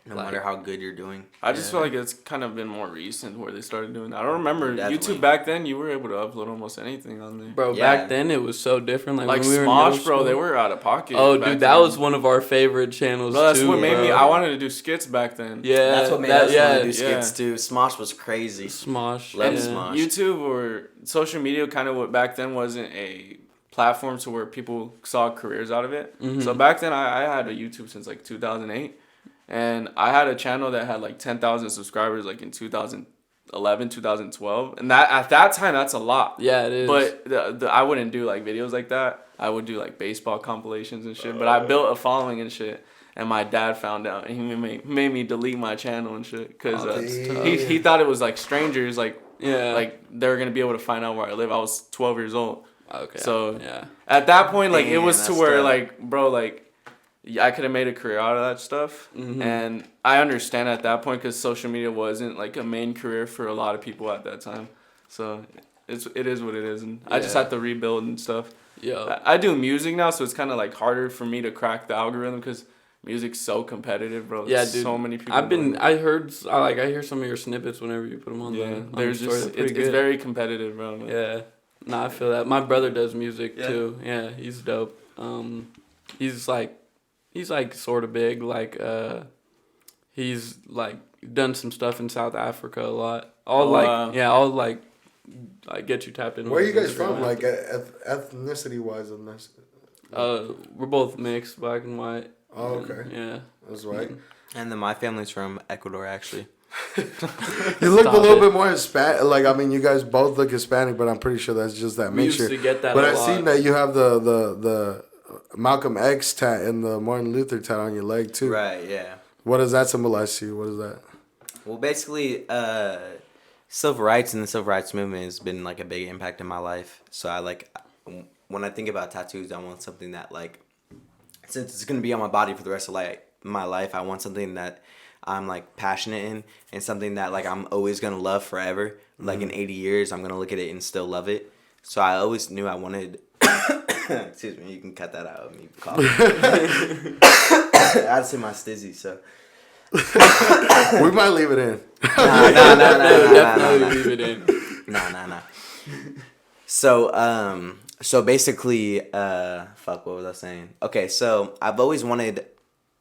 No like- matter how good you're doing. I just feel like it's kind of been more recent where they started doing that. I don't remember Definitely. YouTube back then. You were able to upload almost anything on there. Bro, Yeah. back then it was so different. Like, Like when we were in Smosh, middle bro, they school. were out of pocket. Oh, back dude, that then. was one of our favorite channels Bro, that's too. what made me. bro. I wanted to do skits back then. Yeah, That's what made that, us yeah, want to do skits yeah. too. Smosh was crazy. Smosh. Love yeah. Smosh. YouTube or social media kind of what back then wasn't a platform to where people saw careers out of it. Mhm. So back then I had a YouTube since like 2008, and I had a channel that had like 10,000 subscribers like in 2011, 2012, and that at that time that's a lot. Yeah, it is. But I wouldn't do like videos like that. I would do like baseball compilations and shit. But I built a following and shit. And my dad found out, and he made me delete my channel and shit because he thought it was like strangers, like yeah, like they were gonna be able to find out where I live. I was 12 years old. okay. So yeah, at that point, like it Damn, was to that's where tough. like bro, like I could have made a career out of that stuff, Mhm. and I understand at that point because social media wasn't like a main career for a lot of people at that time. So it is what it is, and I just Yeah. have to rebuild and stuff. yeah. I do music now, so it's kind of like harder for me to crack the algorithm because music's so competitive, bro. Yeah, There's dude. So many people. I've doing been. it. I hear some of your snippets whenever you put them on. Yeah, the, on there's the story. just They're pretty it's good. very competitive, bro. Yeah, no, I feel that. My brother does music Yeah. too. Yeah, he's dope. He's like sort of big. Like he's like done some stuff in South Africa a lot. All Oh, like wow. yeah, all like get you tapped in. Where are you with guys Instagram from? app. Like ethnicity wise, we're both mixed, black and white. Oh, and, okay. yeah. That's right. And then my family's from Ecuador, actually. You look Stop a little it. bit more Hispanic. Like, I mean, you guys both look Hispanic, but I'm pretty sure that's just that We used mixture. to get that But a I've lot. seen that you have the Malcolm X tat and the Martin Luther tat on your leg too. Right, yeah. What does that symbolize to you? What is that? Well, basically, civil rights and the civil rights movement has been like a big impact in my life. So I like, when I think about tattoos, I want something that like, since it's gonna be on my body for the rest of my life, I want something that I'm like passionate in and something that like I'm always gonna love forever. Like in 80 years, I'm gonna look at it and still love it. So I always knew I wanted. Excuse me, you can cut that out of me coughing. I'd say my stizzy, so. We might leave it in. Nah. Definitely leave it in. Nah. So basically, fuck, what was I saying? Okay, so I've always wanted,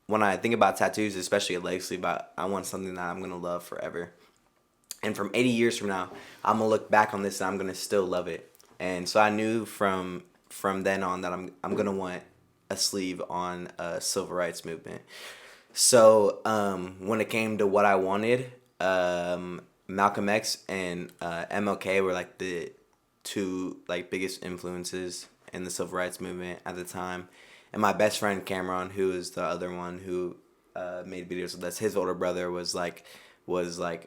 when I think about tattoos, especially a leg sleeve, I want something that I'm gonna love forever. And from 80 years from now, I'm gonna look back on this and I'm gonna still love it. And so I knew from then on that I'm gonna want a sleeve on civil rights movement. So when it came to what I wanted, Malcolm X and MLK were like the two like biggest influences in the civil rights movement at the time. And my best friend Cameron, who is the other one who made videos with us, his older brother was like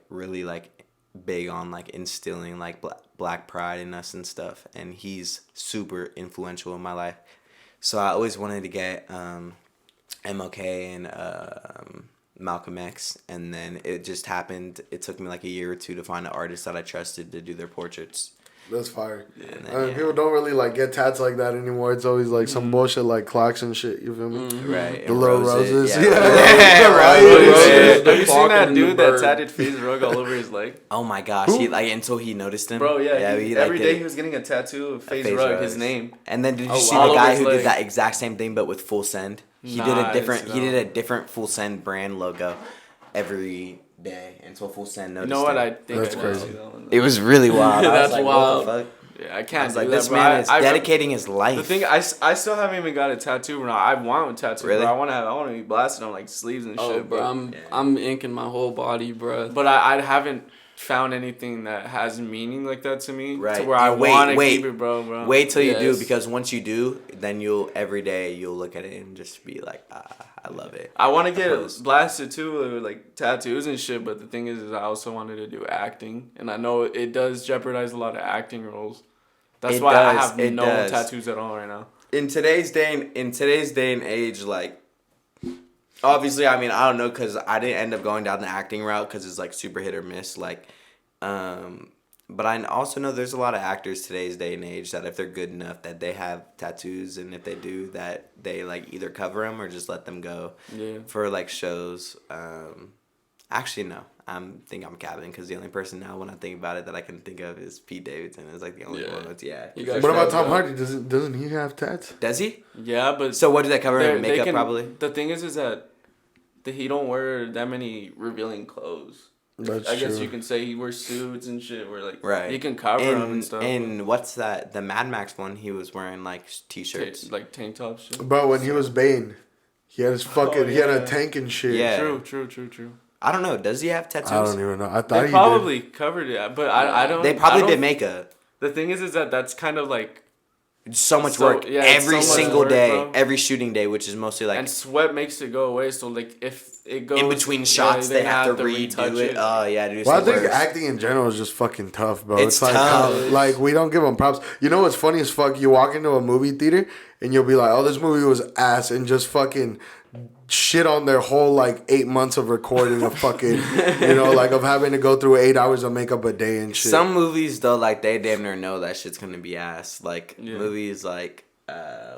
really like big on like instilling like black pride in us and stuff, and he's super influential in my life. So I always wanted to get MLK and Malcolm X, and then it just happened. It took me like a year or two to find an artist that I trusted to do their portraits. That's fire. And I then, mean, people don't really like get tats like that anymore. It's always like some bullshit like clocks and shit. You feel me? Right. The and little roses. Yeah. Yeah. Right. Roses. Have you seen Clock that and the dude that bird. tatted FaZe Rug all over his leg? Oh my gosh! He like until he noticed him. Bro, yeah. he, Every like, day did- he was getting a tattoo of FaZe FaZe Rug, his Rugs. name. And then did you Oh, see wow. the All guy over who his did leg. that exact same thing but with Full Send? He Nah, did I a didn't different. see He that did a different Full Send brand logo every day until Full Send You noticed. know what? him. I think That's I crazy. see that one. It was really wild. I was That's like, wild. What the fuck? Yeah, I I can't was do like, that, this bro. man is I- dedicating his life. The thing, I still haven't even got a tattoo, bro. I want a tattoo, Really? bro. I want to be blasted on like sleeves and Oh, shit, bro, bro. I'm inking my whole body, bro. But I haven't found anything that has meaning like that to me. Right. To where I And wait, want to wait. keep it, bro. Wait till you do, Yes. because once you do, then you'll every day you'll look at it and just be like, I love it. I want to get Propose. blasted too, with like tattoos and shit. But the thing is I also wanted to do acting, and I know it does jeopardize a lot of acting roles. That's It why I does, have it no does. tattoos at all right now. In today's day and age, like, obviously, I mean, I don't know, because I didn't end up going down the acting route because it's like super hit or miss, like, but I also know there's a lot of actors today's day and age that if they're good enough that they have tattoos, and if they do that, they like either cover them or just let them go Yeah. for like shows. Actually, no, I think I'm capping, because the only person now when I think about it that I can think of is Pete Davidson. It's like the only Yeah. one that's You guys What about should Tom go. Hardy? Doesn't he have tats? Does he? Yeah, but So what did that cover they're- him? they Makeup can- probably. The thing is that he don't wear that many revealing clothes. That's I guess true. you can say he wears suits and shit. Where like Right. he can cover them and stuff. And what's that? The Mad Max one, he was wearing like t-shirts. Like tank tops. Shit. Bro, when he was Bane, he had his fucking, he had yeah. a tank and shit. Yeah. True. I don't know. Does he have tattoos? I don't even know. I thought They he probably covered it, but I don't. They probably I don't- did makeup. The thing is that that's kind of like It's so much So, work yeah, it's every so much single work, day, bro. every shooting day, which is mostly like and sweat makes it go away. So like if it goes in between shots, they have to retouch redo it. Oh yeah, dude. Well, I it's the think worst. acting in general is just fucking tough, bro. It's like tough. like we don't give them props. You know what's funny as fuck? You walk into a movie theater and you'll be like, "Oh, this movie was ass," and just fucking shit on their whole like 8 months of recording of fucking, like of having to go through 8 hours of makeup a day and shit. Some movies though, like they damn near know that shit's gonna be ass. Like Yeah. movies like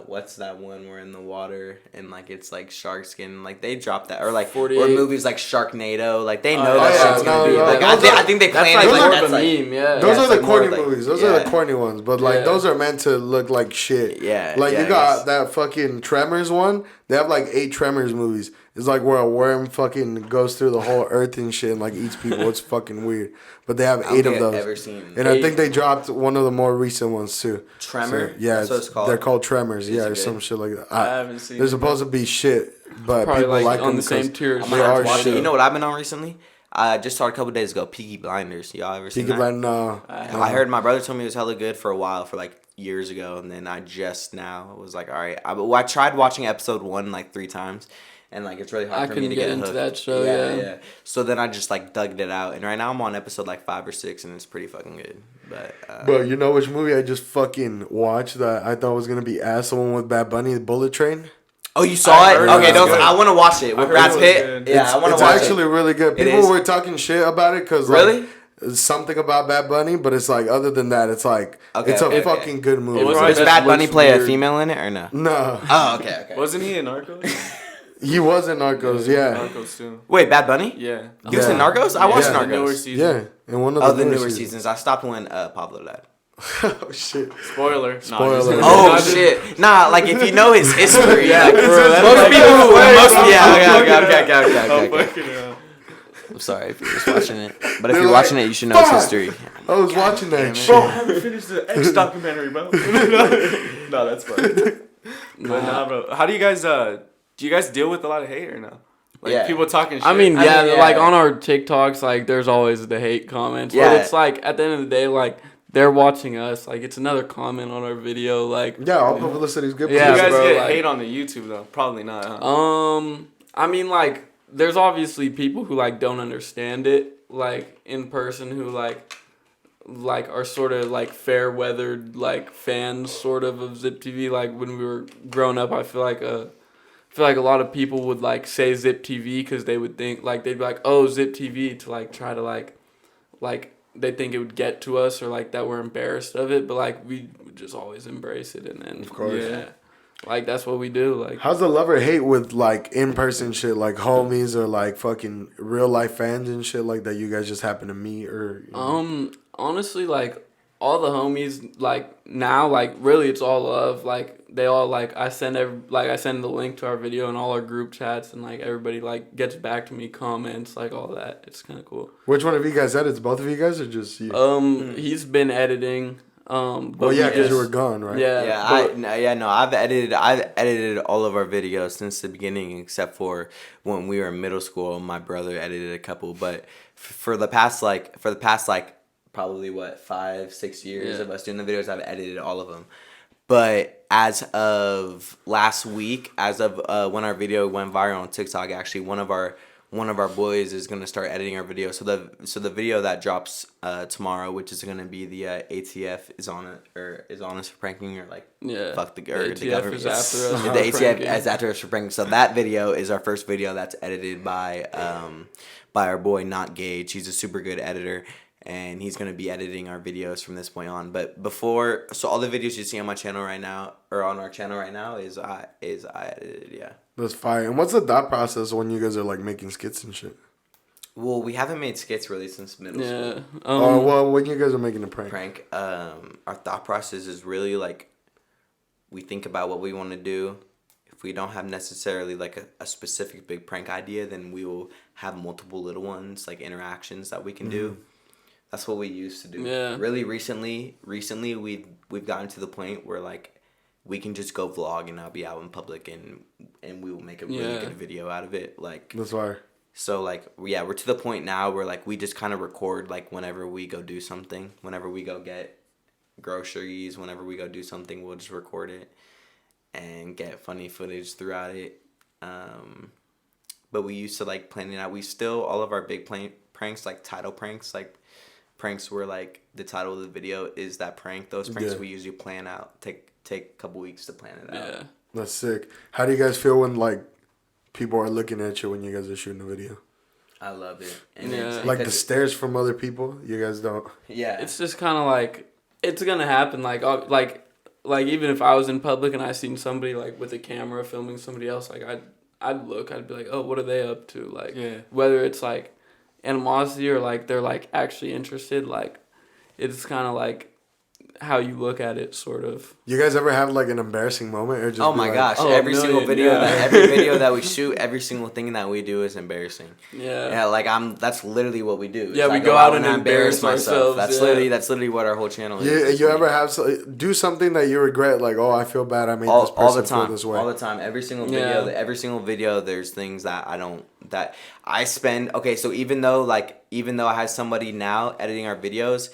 what's that one where in the water and like it's like shark skin, like they drop that, or like 48. or movies like Sharknado, like they know Oh, that yeah, shit's no, gonna be no, like those I are- think they That's plan like it those more like of that's a like meme, yeah. Those Yeah, are it's the like more corny like- movies. Those are the yeah. corny ones. But like Yeah. those are meant to look like shit. Yeah, Like yeah, you I got guess. that fucking Tremors one. They have like 8 Tremors movies. It's like where a worm fucking goes through the whole earth and shit and like eats people. It's fucking weird. But they have I don't 8 of think I've those. ever seen And I 8. think they dropped one of the more recent ones too. Tremor. So, yeah, That's what it's called. They're called Tremors. Is Yeah, it or good? some shit like that. I haven't seen. They're it. supposed to be shit, but Probably people like like on them the same 'cause tier. I as might They have are to watch it. shit. You know what I've been on recently? I just saw it a couple days ago. Peaky Blinders. Y'all ever seen Peaky that? Blinders. No. I heard my brother told me it was hella good for a while, for like years ago, and then I just now was like, all right. I tried watching episode 1 like 3 times, and like it's really hard I for me couldn't to get get into hooked. that show, yeah. So then I just like dug it out, and right now I'm on episode like 5 or 6, and it's pretty fucking good. But Bro, you know which movie I just fucking watched that I thought was gonna be ass? The one with Bad Bunny, the Bullet Train. oh, you saw I it? heard Okay, it was don't. good. I want to watch it with heard Brad it was Pitt. good. Yeah, I want It's to watch actually it. really good. It People is? were talking shit about it because Really? like, something about Bad Bunny, but it's like other than that, it's like Okay, it's a okay, fucking good movie. It was Does That Bad Bunny looks play a weird. female in it or no? No, Oh, okay, okay. Wasn't he in Narcos? he was in Narcos. Yeah, Narcos too. Wait, Bad Bunny? Yeah. He was in Yeah. Narcos? I watched Yeah. The newer Narcos. season. yeah, in one of Oh, the the newer seasons. seasons. I stopped when Pablo died. Oh shit! Spoiler. No, Spoiler. just- Oh No, just- shit! Nah, like if you know his history, Yeah, like, bro, that's most like- people who Wait, most bro. yeah, okay. Oh, fucking hell. I'm sorry if you're just watching it, but if They're you're like, watching it, you should know his "Fuck!" history. I was watching that shit. Bro, I haven't finished the X documentary, bro. No, that's fine. But nah, bro. How do you guys do you guys deal with a lot of hate or no? Like Yeah. people talking shit. I mean, yeah, yeah. like on our TikToks, like there's always the hate comments. Yeah. But it's like at the end of the day, like they're watching us. Like it's another comment on our video. Like Yeah, all publicity is good. do Yeah, you guys bro, get like- hate on the YouTube though? Probably not, huh? I mean, like there's obviously people who like don't understand it, like in person who like are sort of like fair weathered like fans sort of Zip TV. Like when we were growing up, I feel like a lot of people would like say Zip TV because they would think like they'd be like, oh, Zip TV, to like try to like they think it would get to us or like that we're embarrassed of it, but like we would just always embrace it. And then Of course. yeah, like that's what we do. Like How's the love or hate with like in person shit, like homies or like fucking real life fans and shit like that? You guys just happen to meet or you know? Honestly, like all the homies like now, like really it's all love. Like they all like I send the link to our video and all our group chats, and like everybody like gets back to me, comments, like all that. It's kind of cool. Which one of you guys edits? Both of you guys or just you? He's been editing. But well, yeah, we because you just- were gone, right? Yeah, I've edited all of our videos since the beginning, except for when we were in middle school. My brother edited a couple, but for the past probably 5-6 years Yeah. of us doing the videos, I've edited all of them. But as of last week, when our video went viral on TikTok, actually one of our boys is gonna start editing our video. So the video that drops tomorrow, which is gonna be the ATF is on us for pranking, or like Yeah. fuck the ATF government is after us The for ATF pranking. is after us for pranking. So that video is our first video that's edited by our boy Not Gage. He's a super good editor. And he's gonna be editing our videos from this point on. But so all the videos you see on my channel right now, or on our channel right now, is I edited, yeah. That's fire. And what's the thought process when you guys are like making skits and shit? Well, we haven't made skits really since middle Yeah. school. Well, when you guys are making a prank. Our thought process is really like, we think about what we want to do. If we don't have necessarily like a specific big prank idea, then we will have multiple little ones, like interactions that we can do. That's what we used to do. Yeah. Really recently we've gotten to the point where like we can just go vlog and I'll be out in public and we will make a really good video out of it. Like That's fire. so like yeah, we're to the point now where like we just kind of record like whenever we go do something, whenever we go get groceries, whenever we go do something, we'll just record it and get funny footage throughout it. But we used to like plan it out. We still all of our big pranks, like title pranks, like pranks where like the title of the video is that prank. Those pranks we usually plan out. Take a couple weeks to plan it out. Yeah. That's sick. How do you guys feel when like people are looking at you when you guys are shooting a video? I love it. And Yeah. it's, Like the because- stares from other people? You guys don't? yeah. It's just kind of like it's gonna happen. Like even if I was in public and I seen somebody like with a camera filming somebody else, like I'd be like, oh, what are they up to? Like whether it's like animosity or like they're like actually interested, like it's kind of like how you look at it, sort of. You guys ever have like an embarrassing moment or just Oh be my like, gosh! Oh, every a single million, video, yeah. every video that we shoot, every single thing that we do is embarrassing. Yeah. Yeah, like that's literally what we do. Yeah, Is we I go out and I embarrass ourselves, That's yeah. literally what our whole channel is. You, It's you funny. ever have do something that you regret, like, oh, I feel bad I made this all person the time, feel this way? all the time. Every single Yeah. video, there's things that I spend. Okay, so even though I have somebody now editing our videos,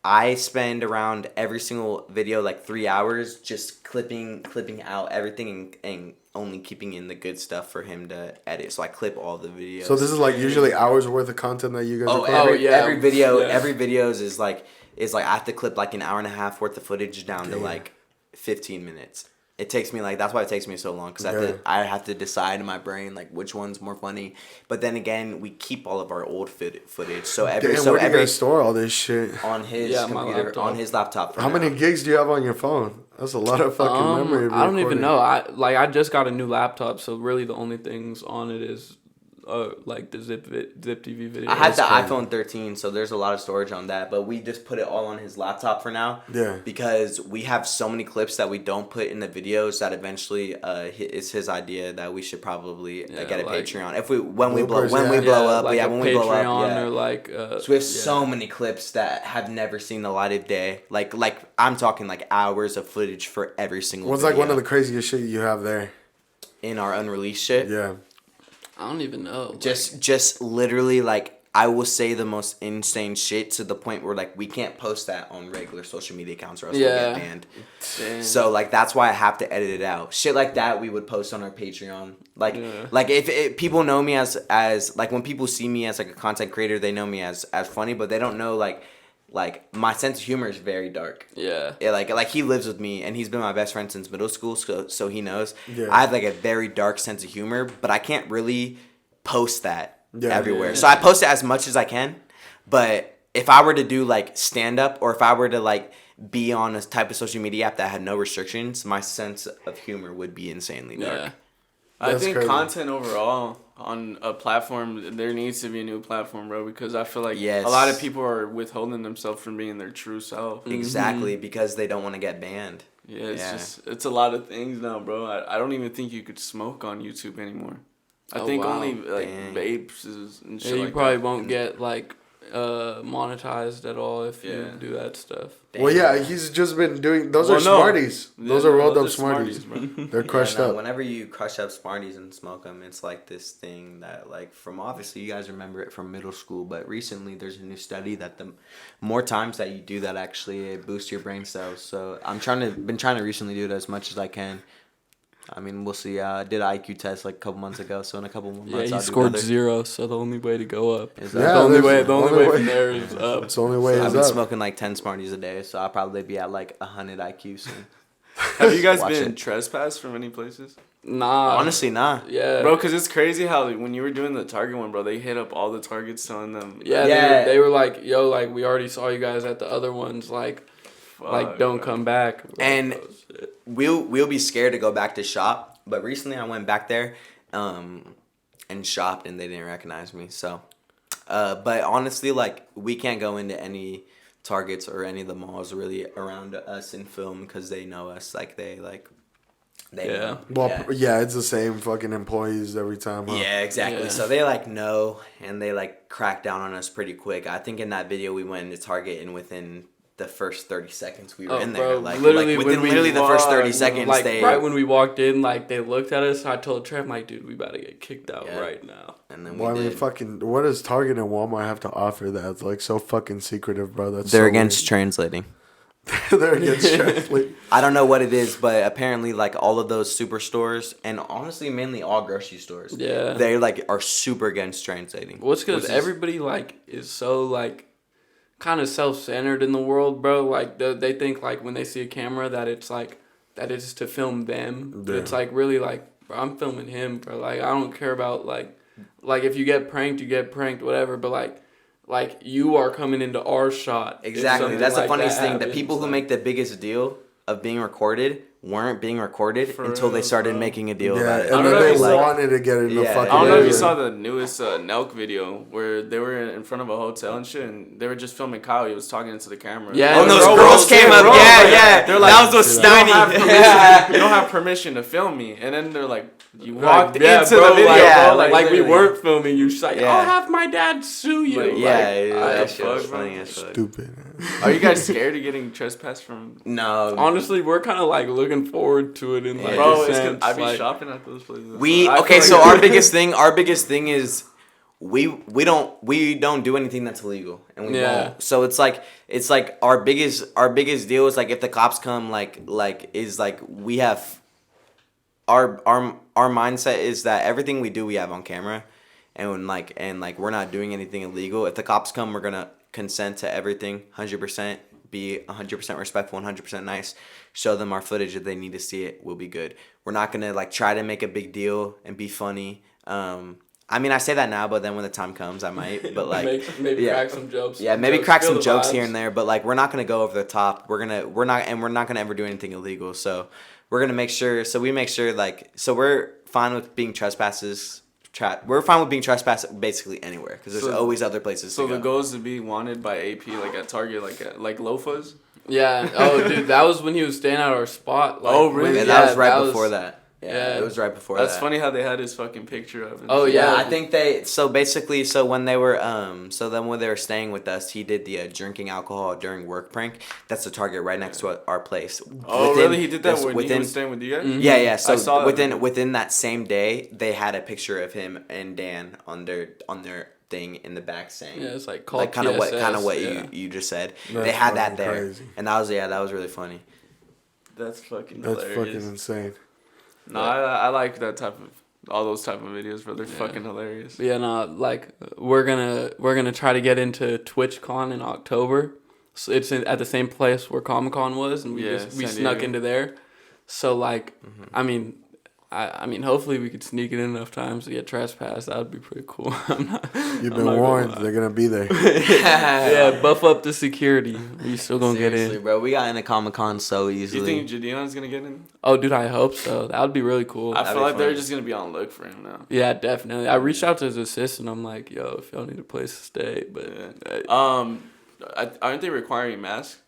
I spend around every single video like 3 hours just clipping out everything and only keeping in the good stuff for him to edit. So I clip all the videos. So this is like usually hours worth of content that you guys record? Every video, Yeah. every videos is like I have to clip like an hour and a half worth of footage down to like 15 minutes. It takes me that's why it takes me so long, because I have to decide in my brain like which one's more funny. But then again, we keep all of our old footage. So Damn, where do you guys store all this shit? on his my computer, laptop. on his laptop. for How now. many gigs do you have on your phone? That's a lot of fucking memory. I don't even know. I just got a new laptop, so really the only things on it is like the Zip TV video. I had the crazy. iPhone 13, so there's a lot of storage on that. But we just put it all on his laptop for now. Yeah. Because we have so many clips that we don't put in the videos that eventually it's his idea that we should probably get a like Patreon. When we blow bloopers, yeah. up, like a when we blow Patreon up, yeah. or like. So we have so many clips that have never seen the light of day. Like I'm talking like hours of footage for every single. What's video like one of the craziest shit you have there? in our unreleased shit? Yeah. I don't even know. Just literally like I will say the most insane shit to the point where like we can't post that on regular social media accounts or else we'll Yeah. get banned. Damn. So like that's why I have to edit it out. Shit like that we would post on our Patreon. Like Yeah. like if people know me as like when people see me as like a content creator, they know me as funny, but they don't know like my sense of humor is very dark. Yeah. Yeah, like he lives with me and he's been my best friend since middle school, so he knows. Yeah. I have like a very dark sense of humor, but I can't really post that everywhere. Yeah. So I post it as much as I can, but if I were to do like stand up or if I were to like be on a type of social media app that had no restrictions, my sense of humor would be insanely dark. Yeah. I That's think crazy. content overall on a platform, there needs to be a new platform, bro, because I feel like Yes. a lot of people are withholding themselves from being their true self. Exactly, because they don't want to get banned. Yeah, it's Yeah. just, it's a lot of things now, bro. I don't even think you could smoke on YouTube anymore. I Oh, think wow. only like Dang. vapes and shit Yeah, you like probably that. won't get like monetized at all if you Yeah. do that stuff. Well, yeah, he's just been doing. Those Well, are no. Smarties. Yeah, Those are no, rolled those up are Smarties. bro. They're crushed Yeah, no, up. whenever you crush up Smarties and smoke them, it's like this thing that, like, from obviously you guys remember it from middle school, but recently there's a new study that the more times that you do that, actually it boosts your brain cells. So I'm been trying to recently do it as much as I can. I mean, we'll see. I did an IQ test like a couple months ago, so in a couple more months Yeah, he I'll do scored another. 0, so the only way to go up. Is The that- Yeah, only there's- way. The only way way- from there is up. It's the only way I've is been up. smoking like 10 Smarties a day, so I'll probably be at like 100 IQ soon. Have you guys Watch been it. trespassed from any places? Nah. Honestly, nah. Yeah. Bro, because it's crazy how like, when you were doing the Target one, bro, they hit up all the Targets telling them, Yeah, Yeah. They were like, yo, like, we already saw you guys at the other ones. Like, fuck, don't bro. come back. And- Oh, shit. We'll be scared to go back to shop, but recently I went back there and shopped and they didn't recognize me. So but honestly, like, we can't go into any Targets or any of the malls really around us and film because they know us. Like they Yeah. know. Well, yeah, it's the same fucking employees every time. Huh? Yeah, exactly. Yeah. So they like know and they like crack down on us pretty quick. I think in that video we went into Target and within the first 30 seconds we were Oh, in there. bro, Like literally within when we literally the first 30 walked, seconds like, they right when we walked in, like, they looked at us. I told Trev, I'm like, dude, we about to get kicked out Yeah. right now. and then Well, I we mean, did. fucking, what does Target and Walmart have to offer that's like so fucking secretive, bro? That's They're so against translating. weird. They're against translate. I don't know what it is, but apparently, like, all of those superstores and honestly, mainly all grocery stores, Yeah. they like are super against translating. Well, it's because which is- everybody, like, is so, like, kind of self-centered in the world, bro. Like, they think, like, when they see a camera that it's, like, that it's to film them. But Yeah. it's, like, really, like, bro, I'm filming him, bro. Like, I don't care about, like, if you get pranked, you get pranked, whatever. But, like you are coming into our shot. if Exactly. something That's the like funniest that thing. The happens, people who like- make the biggest deal of being recorded weren't being recorded For until they real, started bro. making a deal Yeah, about it. and I don't then know if they you saw- wanted to get in the Yeah. fucking. I don't know if you video. saw the newest Nelk video where they were in front of a hotel and shit, and they were just filming Kyle. He was talking into the camera. Yeah, Oh, and those bro, girls came up. bro, Yeah, like, yeah. they're like, that was what's you don't have tiny. permission. You don't have permission to film me, and then they're like, you walked Like, yeah, into bro, the video, like, yeah, bro. like, we literally. weren't filming you. She's like, Yeah. I'll have my dad sue you. Like, Yeah, Like, that the shit was fuck, funny bro? as fuck. Stupid. Are you guys scared of getting trespassed from? No, honestly, we're kind of like looking forward to it in like Yeah. Bro, a it's 'cause sense. I be like, shopping at those places. we I okay. feel So like- our biggest thing is we don't do anything that's illegal, and we Yeah. won't. So it's like our biggest deal is like if the cops come, like is like we have our mindset is that everything we do we have on camera, and when like we're not doing anything illegal. If the cops come, we're gonna consent to everything, 100%. Be 100% respectful, 100% nice. Show them our footage if they need to see it. We'll be good. We're not gonna like try to make a big deal and be funny. I mean, I say that now, but then when the time comes, I might. But like, maybe yeah. crack some jokes. yeah, maybe crack feel some the jokes vibes. here and there. But like, we're not gonna go over the top. We're not gonna ever do anything illegal. So we're gonna make sure. So we make sure like, so we're fine with being trespassers. We're fine with being trespassed basically anywhere because there's So- always other places So to the go. goal is to be wanted by AP, like at Target, like Lofa's. Yeah. Oh, dude, that was when he was staying at our spot. Like, Oh, really? when- Yeah, Yeah, that was right before that. Yeah, yeah. it was right before That's that. funny how they had his fucking picture up. And Oh, shit. yeah. I think when they were staying with us, he did the drinking alcohol during work prank. That's the Target right next to our place. Oh, really? He did that yes, when he was staying with you guys? Mhm. Yeah, yeah. I So saw that. within that same day, they had a picture of him and Dan on their thing in the back saying, Yeah, it's like called like kind of what yeah. you just said. That's they had that fucking there, crazy. and that was really funny. That's fucking That's hilarious. fucking insane. No, I like that type of all those type of videos, bro. They're fucking hilarious. But yeah, no, like we're gonna try to get into TwitchCon in October. So it's at the same place where Comic-Con was, and we Yeah, snuck San Diego. into there. So like, I mean, hopefully we could sneak it in enough times to get trespassed. That would be pretty cool. You've I'm been not gonna warned. lie. They're gonna be there. Yeah, buff up the security. We still gonna Seriously, get in. bro. We got into Comic-Con so Do easily. you think Jadion's gonna get in? Oh, dude, I hope so. That would be really cool. I That'd feel be like they're funny. just gonna be on look for him now. Yeah, definitely. I reached out to his assistant. I'm like, yo, if y'all need a place to stay, but Aren't they requiring masks?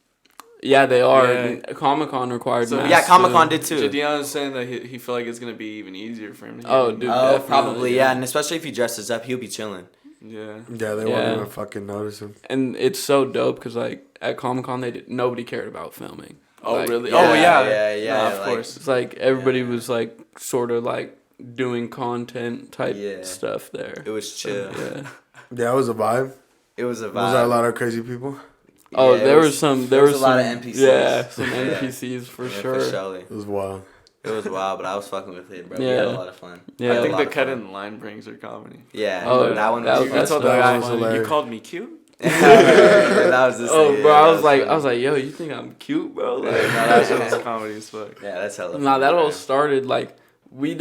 yeah, they are. Yeah. Comic-Con required. So- masks, Yeah, Comic-Con too. did too. Jadion's saying that he feel like it's gonna be even easier for him. To Oh, get in. dude. Oh, Definitely, probably yeah. yeah, and especially if he dresses up, he'll be chilling. Yeah. Yeah, they Yeah. won't even fucking notice him. And it's so dope because like at Comic Con nobody cared about filming. Oh, Like, really? yeah, Oh, yeah. yeah, Nah, of like- course. It's like everybody was like sort of like doing content type Yeah. stuff there. It was chill. Yeah. Yeah, it was a vibe. It was a vibe. Was there a lot of crazy people? Oh, Yeah, it there was some. There was was a lot of some- NPCs. Yeah, some Yeah. NPCs for Yeah, sure. surely. It was wild. It was wild, but I was fucking with it, bro. We Yeah. had a lot of fun. Yeah. I think A the lot of cut fun. in line brings her comedy. Yeah. Oh, that one that was. was- I that's told the that guy, was you hilarious. called me cute? that was the Oh, same. bro, Yeah, I that was like, funny. yo, you think I'm cute, bro? Yeah, Like, no, that shit was comedy as fuck. Yeah, that's hella. Nah, funny, that all bro. started like we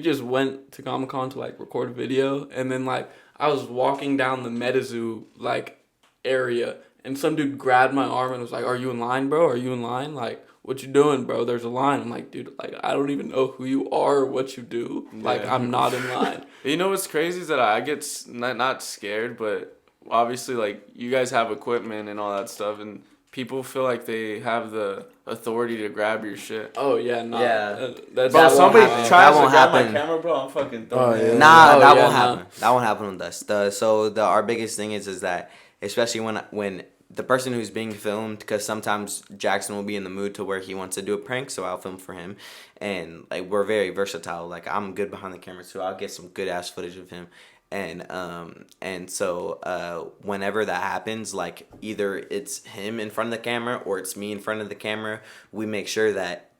just went to Comic Con to like record a video, and then like I was walking down the MetaZoo like area, and some dude grabbed my arm and was like, "Are you in line, bro? Are you in line? Like, what you doing, bro? There's a line." I'm like, "Dude, like I don't even know who you are or what you do. Like, Yeah. I'm not in line." You know what's crazy is that I get not scared, but obviously like you guys have equipment and all that stuff, and people feel like they have the authority to grab your shit. Oh yeah, nah. Yeah. That's Bro, Bro, won't somebody happen. tries That to won't grab happen. my camera, bro. I'm fucking Oh, throwing yeah. it. Nah, Oh, that yeah, won't no. happen. That won't happen with us. Our biggest thing is that especially when the person who's being filmed, because sometimes Jackson will be in the mood to where he wants to do a prank, so I'll film for him, and like we're very versatile. Like I'm good behind the camera too. I'll get some good ass footage of him. And so whenever that happens, like either it's him in front of the camera or it's me in front of the camera, we make sure that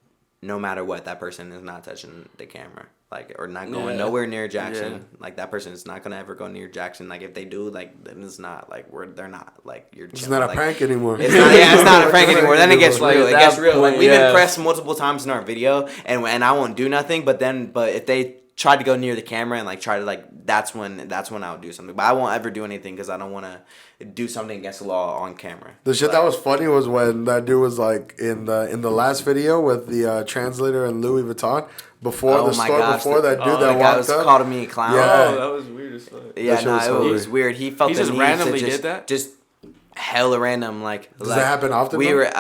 no matter what, that person is not touching the camera, like, or not going Yeah. nowhere near Jackson. Yeah. Like that person is not gonna ever go near Jackson. Like if they do, like then it's not like they're not like you're. It's chilling. not a Like, prank anymore. It's not, yeah, it's not a prank anymore. Then it gets Like, real. at It gets that real. Like point, we've yeah. been pressed multiple times in our video, and I won't do nothing. But if they try to go near the camera and like try to like, that's when I'll do something. But I won't ever do anything because I don't want to do something against the law on camera. The shit that was funny was when that dude was like in the last video with the translator and Louis Vuitton before Oh the my store gosh, before that dude the that guy walked was up. calling me a clown. Yeah. Oh, that was weird as fuck. Yeah, shit no, was it was hilarious. weird. He felt He the just need randomly to did that? Just hella random. Like Does that happen often, We though? were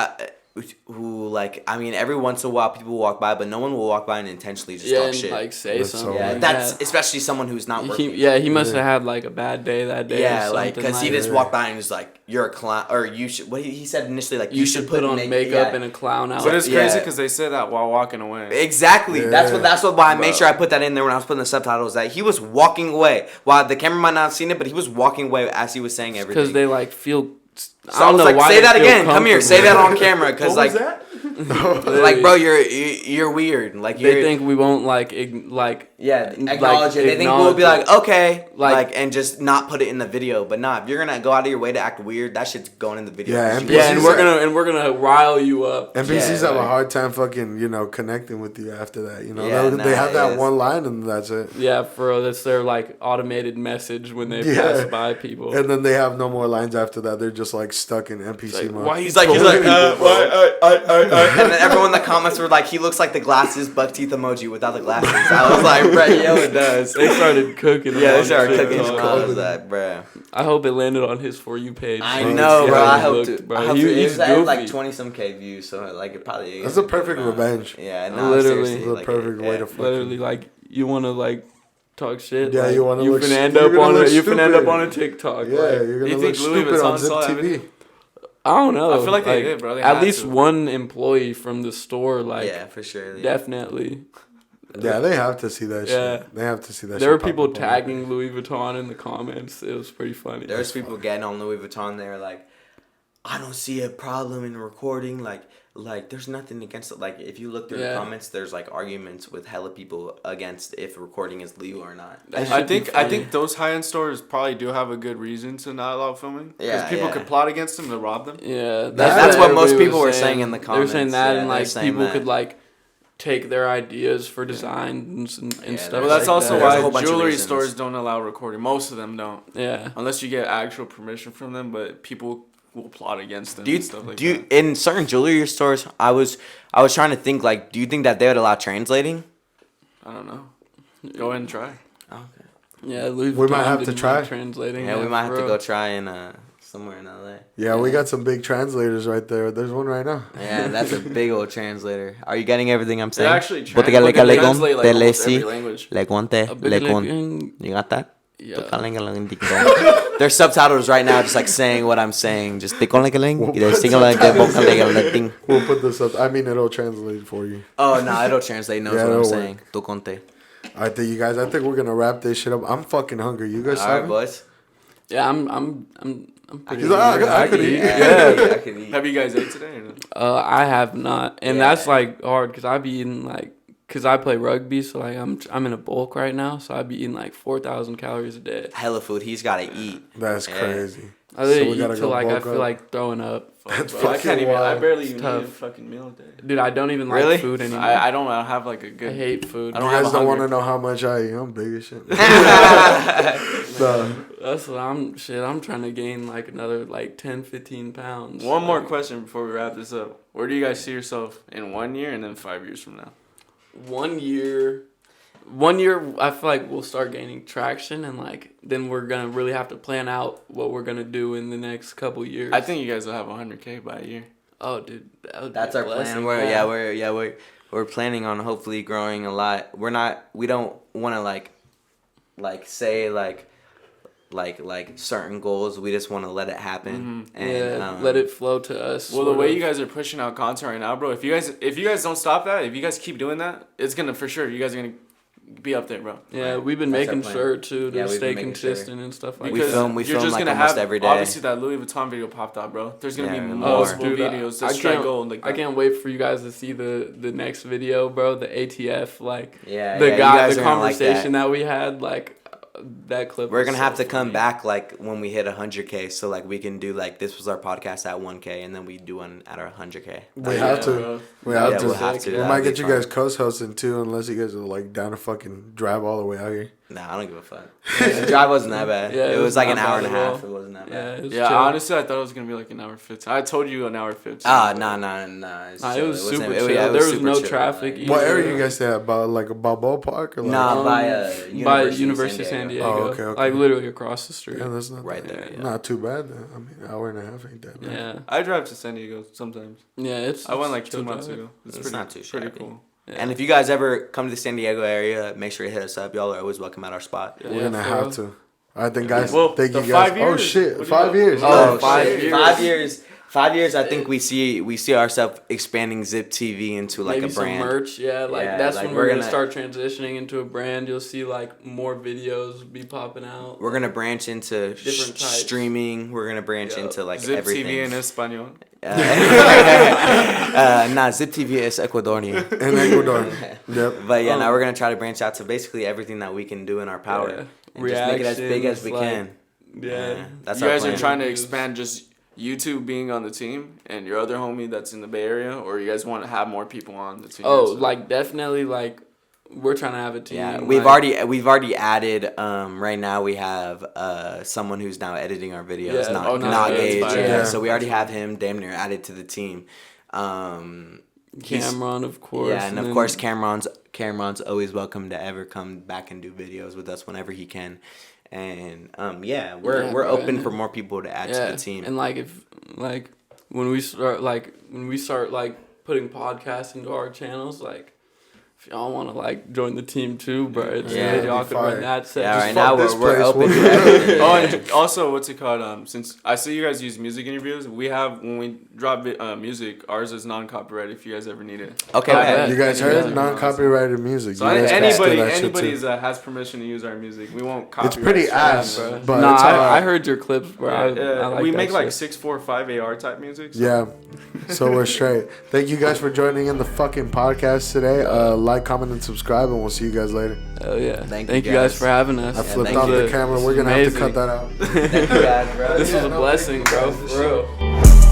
who like I mean every once in a while people walk by, but no one will walk by and intentionally just yeah, talk and shit. like say That's so something. yeah, weird. that's especially someone who's not working. He must have had like a bad day that day. Yeah, or like something because he like just that. walked by and was like, "You're a clown," or you should. What he said initially, like you should put on makeup yeah. and a clown outfit. But it's Yeah. crazy because they said that while walking away. Exactly. Yeah. That's what why I made Bro. sure I put that in there when I was putting the subtitles. That he was walking away while the camera might not have seen it, but he was walking away as he was saying everything. because they like feel. So I was like, say that again. Come here, say that on camera, because What was like, that? like, bro, you're weird. Like They you're, think we won't like yeah, like, acknowledge it. They think we'll be like, acknowledge okay, Like- like, and just not put it in the video. But nah, if you're gonna go out of your way to act weird, that shit's going in the video. Yeah, You- NPCs Yeah, and we're are- gonna rile you up. NPCs Yeah, have a like- hard time fucking connecting with you after that. Yeah, they have that it's- one line and that's it. Yeah, for real, that's their like automated message when they Yeah. pass by people. And then they have no more lines after that. They're just like stuck in NPC Like, mode. why He's like, People, and bro. then everyone in the comments were like, he looks like the glasses buck teeth emoji without the glasses. I was like, bro, yo, it does. They started cooking. Yeah, them they on started TikTok. cooking. TikTok. I was like, bro. I hope it landed on his For You page. I so know, see bro. how I he hope looked, to. bro. I hope He- it he's was at like goofy. 20 some K views, so like it probably. That's a perfect revenge. Yeah, no, Literally. seriously, The like, perfect way to fucking. Literally, like you want to like talk shit. Yeah, like, you wanna you look can st- end you're up gonna on look a, you can end up stupid. on a TikTok. Yeah, like, you're You gonna look think Louis stupid on Vuitton Zip saw that TV. video? I don't know. I feel like they did, bro. They at had least to. one employee from the store, like yeah, for sure. Yeah. definitely. Yeah, they have to see that Yeah. shit. They have to see that. There were shit pop people up on there. tagging Louis Vuitton in the comments. It was pretty funny. There's people getting on Louis Vuitton. They're like, I don't see a problem in recording. Like there's nothing against it. Like if you look through the Yeah. comments, there's like arguments with hella people against if recording is legal or not. That I should be think funny. those high end stores probably do have a good reason to not allow filming. Because Yeah, people yeah. could plot against them to rob them. Yeah, That's what most everybody people was were saying in the They were saying comments. that, Yeah, and they're like saying people that. could like take their ideas for designs and Yeah, stuff. Well, that's like also that. There's a whole why bunch of jewelry reasons. stores don't allow recording. Most of them don't, Yeah. unless you get actual permission from them. But people will plot against them Do you and stuff like do you, that. in certain jewelry stores? I was trying to think like, do you think that they would allow translating? I don't know. Go ahead and try. Okay. Yeah, Louis We might Vuitton have to didn't try. like translating. Yeah, we might have for to real. go try in somewhere in LA. Yeah, we got some big translators right there. There's one right now. Yeah, that's a big old translator. Are you getting everything I'm They saying? actually Botega translate lega legom, like almost every telesi, language. leguante, A big lecon. leg- You got that? Yeah. There's subtitles right now, just like saying what I'm saying. Just We'll put this up. I mean, it'll translate for you. Oh no, it'll translate. Knows Yeah, what I'm it'll saying. Tu conte. All right, then, you guys. I think we're gonna wrap this shit up. I'm fucking hungry. You guys All right, starving? boys. Yeah, I'm pretty. He's like, I could eat. I could eat. Have you guys ate today? Or no? I have not, and Yeah. that's like hard because I be eating like, cause I play rugby, so like I'm in a bulk right now, so I be eating like 4,000 calories a day. Hella food. He's gotta eat. That's Yeah. crazy. I literally So we eat gotta till go like I bulk feel up. like throwing up. That's Bro, I can't even. I wild. barely It's even tough. eat a fucking meal a day. Dude, I don't even Really? like food anymore. I don't have like a I good. hate food. I You don't guys have a don't want to hunger. know how much I eat. I'm big as shit. So, That's what I'm trying to gain like another like 10, 15 pounds. One more Like, question before we wrap this up. Where do you guys see yourself in 1 year and then 5 years from now? 1 year, I feel like we'll start gaining traction, and like then we're gonna really have to plan out what we're gonna do in the next couple years. I think you guys will have 100K by a year. Oh, dude, that would be That's a our plan. blessing. We're planning on hopefully growing a lot. We don't want to like say like certain goals. We just want to let it happen. And, Yeah, let it flow to us. Well, the sort way of. you guys are pushing out content right now, bro. If you guys don't stop that, if you guys keep doing that, it's gonna for sure. You guys are gonna be up there, bro. Yeah, we've been That's our making plan. sure to Yeah, we've been stay making consistent and stuff like We that. film you're just like gonna almost have every day. obviously that Louis Vuitton video popped out, bro. There's gonna Yeah, be and multiple dude, videos I that strike can't- gold like that. I can't wait for you guys to see the next video, bro. The ATF, like Yeah, the yeah, you guy, guys the are gonna like conversation that. that we had, like that clip. We're was gonna so have to come funny. back like when we hit 100K, so like we can do like this was our podcast at 1K, and then we do one at our 100K. we Yeah, have to. bro. We have Yeah, to. we'll have to. We That'd might be get you fun. guys co-hosting too, unless you guys are like down to fucking drive all the way out here. Nah, I don't give a fuck. The drive wasn't that bad. Yeah, it it was was like not an hour bad and a at half. all. It wasn't that Yeah, bad. it was Yeah, chill. honestly, I thought it was gonna be like an hour 15. I told you an hour 15. Ah, but- nah. It chill. was wasn't- super it- chill. yeah, it There was super no chill, traffic like- either. What area you guys stay at? About like a Balboa Park or like? Nah, by University of San Diego. Oh, okay, okay. Like literally across the street. Yeah, that's not Right that- there, yeah. Not too bad then. I mean, an hour and a half ain't that bad. Yeah, I drive to San Diego sometimes. yeah. I went like chill 2 months drive. ago. It's pretty, not too pretty shabby. cool. Yeah. And if you guys ever come to the San Diego area, make sure to hit us up. Y'all are always welcome at our spot. We're Yeah, gonna for have real. to. All right, then, guys. Well, thank the you guys. 5 Oh years. shit, What do you 5 got? years. Oh, Yeah. 5 shit. years. 5 years. 5 years. I think we see ourselves expanding Zip TV into like Maybe a brand. some merch, yeah. Like Yeah, that's like, when we're we're gonna gonna- start transitioning into a brand. You'll see like more videos be popping out. We're gonna branch into Different types. streaming. We're gonna branch Yeah. into like Zip everything. TV in Espanol. Nah, Zip TV is Ecuadorian. In Ecuador. Yep. But yeah, now Um, we're gonna try to branch out to basically everything that we can do in our power, Yeah. and just make it as big as we Reactions, can. Yeah. That's You our guys plan. are trying to Views. expand just YouTube being on the team and your other homie that's in the Bay Area, or you guys want to have more people on the team? Oh, and stuff? like definitely like we're trying to have a team. Yeah, like, we've already added. Right now we have someone who's now editing our videos. Yeah, not okay, not that's Gage. fire. Yeah. Yeah. So we already have him damn near added to the team. He's- Cameron, of course. Yeah, and of then- course Cameron's always welcome to ever come back and do videos with us whenever he can. And yeah, we're Yeah, we're bro, open and- for more people to add yeah, to the team. And like if like when we start like putting podcasts into our channels, like if y'all want to like join the team too, bro, it's Yeah, good. Y'all it'd be could run fire. that set. Yeah, Just right fuck now this we're place, open we'll to do it. everything. Oh, and also, what's it called? Since I see you guys use music interviews, we have when we drop music, ours is non-copyright. If you guys ever need it. Okay, Oh, man. yeah. You guys Yeah. heard non-copyrighted music. So You guys can steal anybody that shit, too. that has permission to use our music, we won't copyright. It's pretty strike, ass, bro. but Nah, it's I alright. heard your clips, bro. I like we that make like shit. 6/4 5 AR type music. So. Yeah, so we're straight. Thank you guys for joining in the fucking podcast today. Like, comment, and subscribe, and we'll see you guys later. Hell yeah. Thank Thank you you guys guys. for having us. I flipped thank off you. the camera. We're This gonna is have to cut amazing. that out. Thank you guys, bro. This was a no, blessing, thank you bro. guys. For real.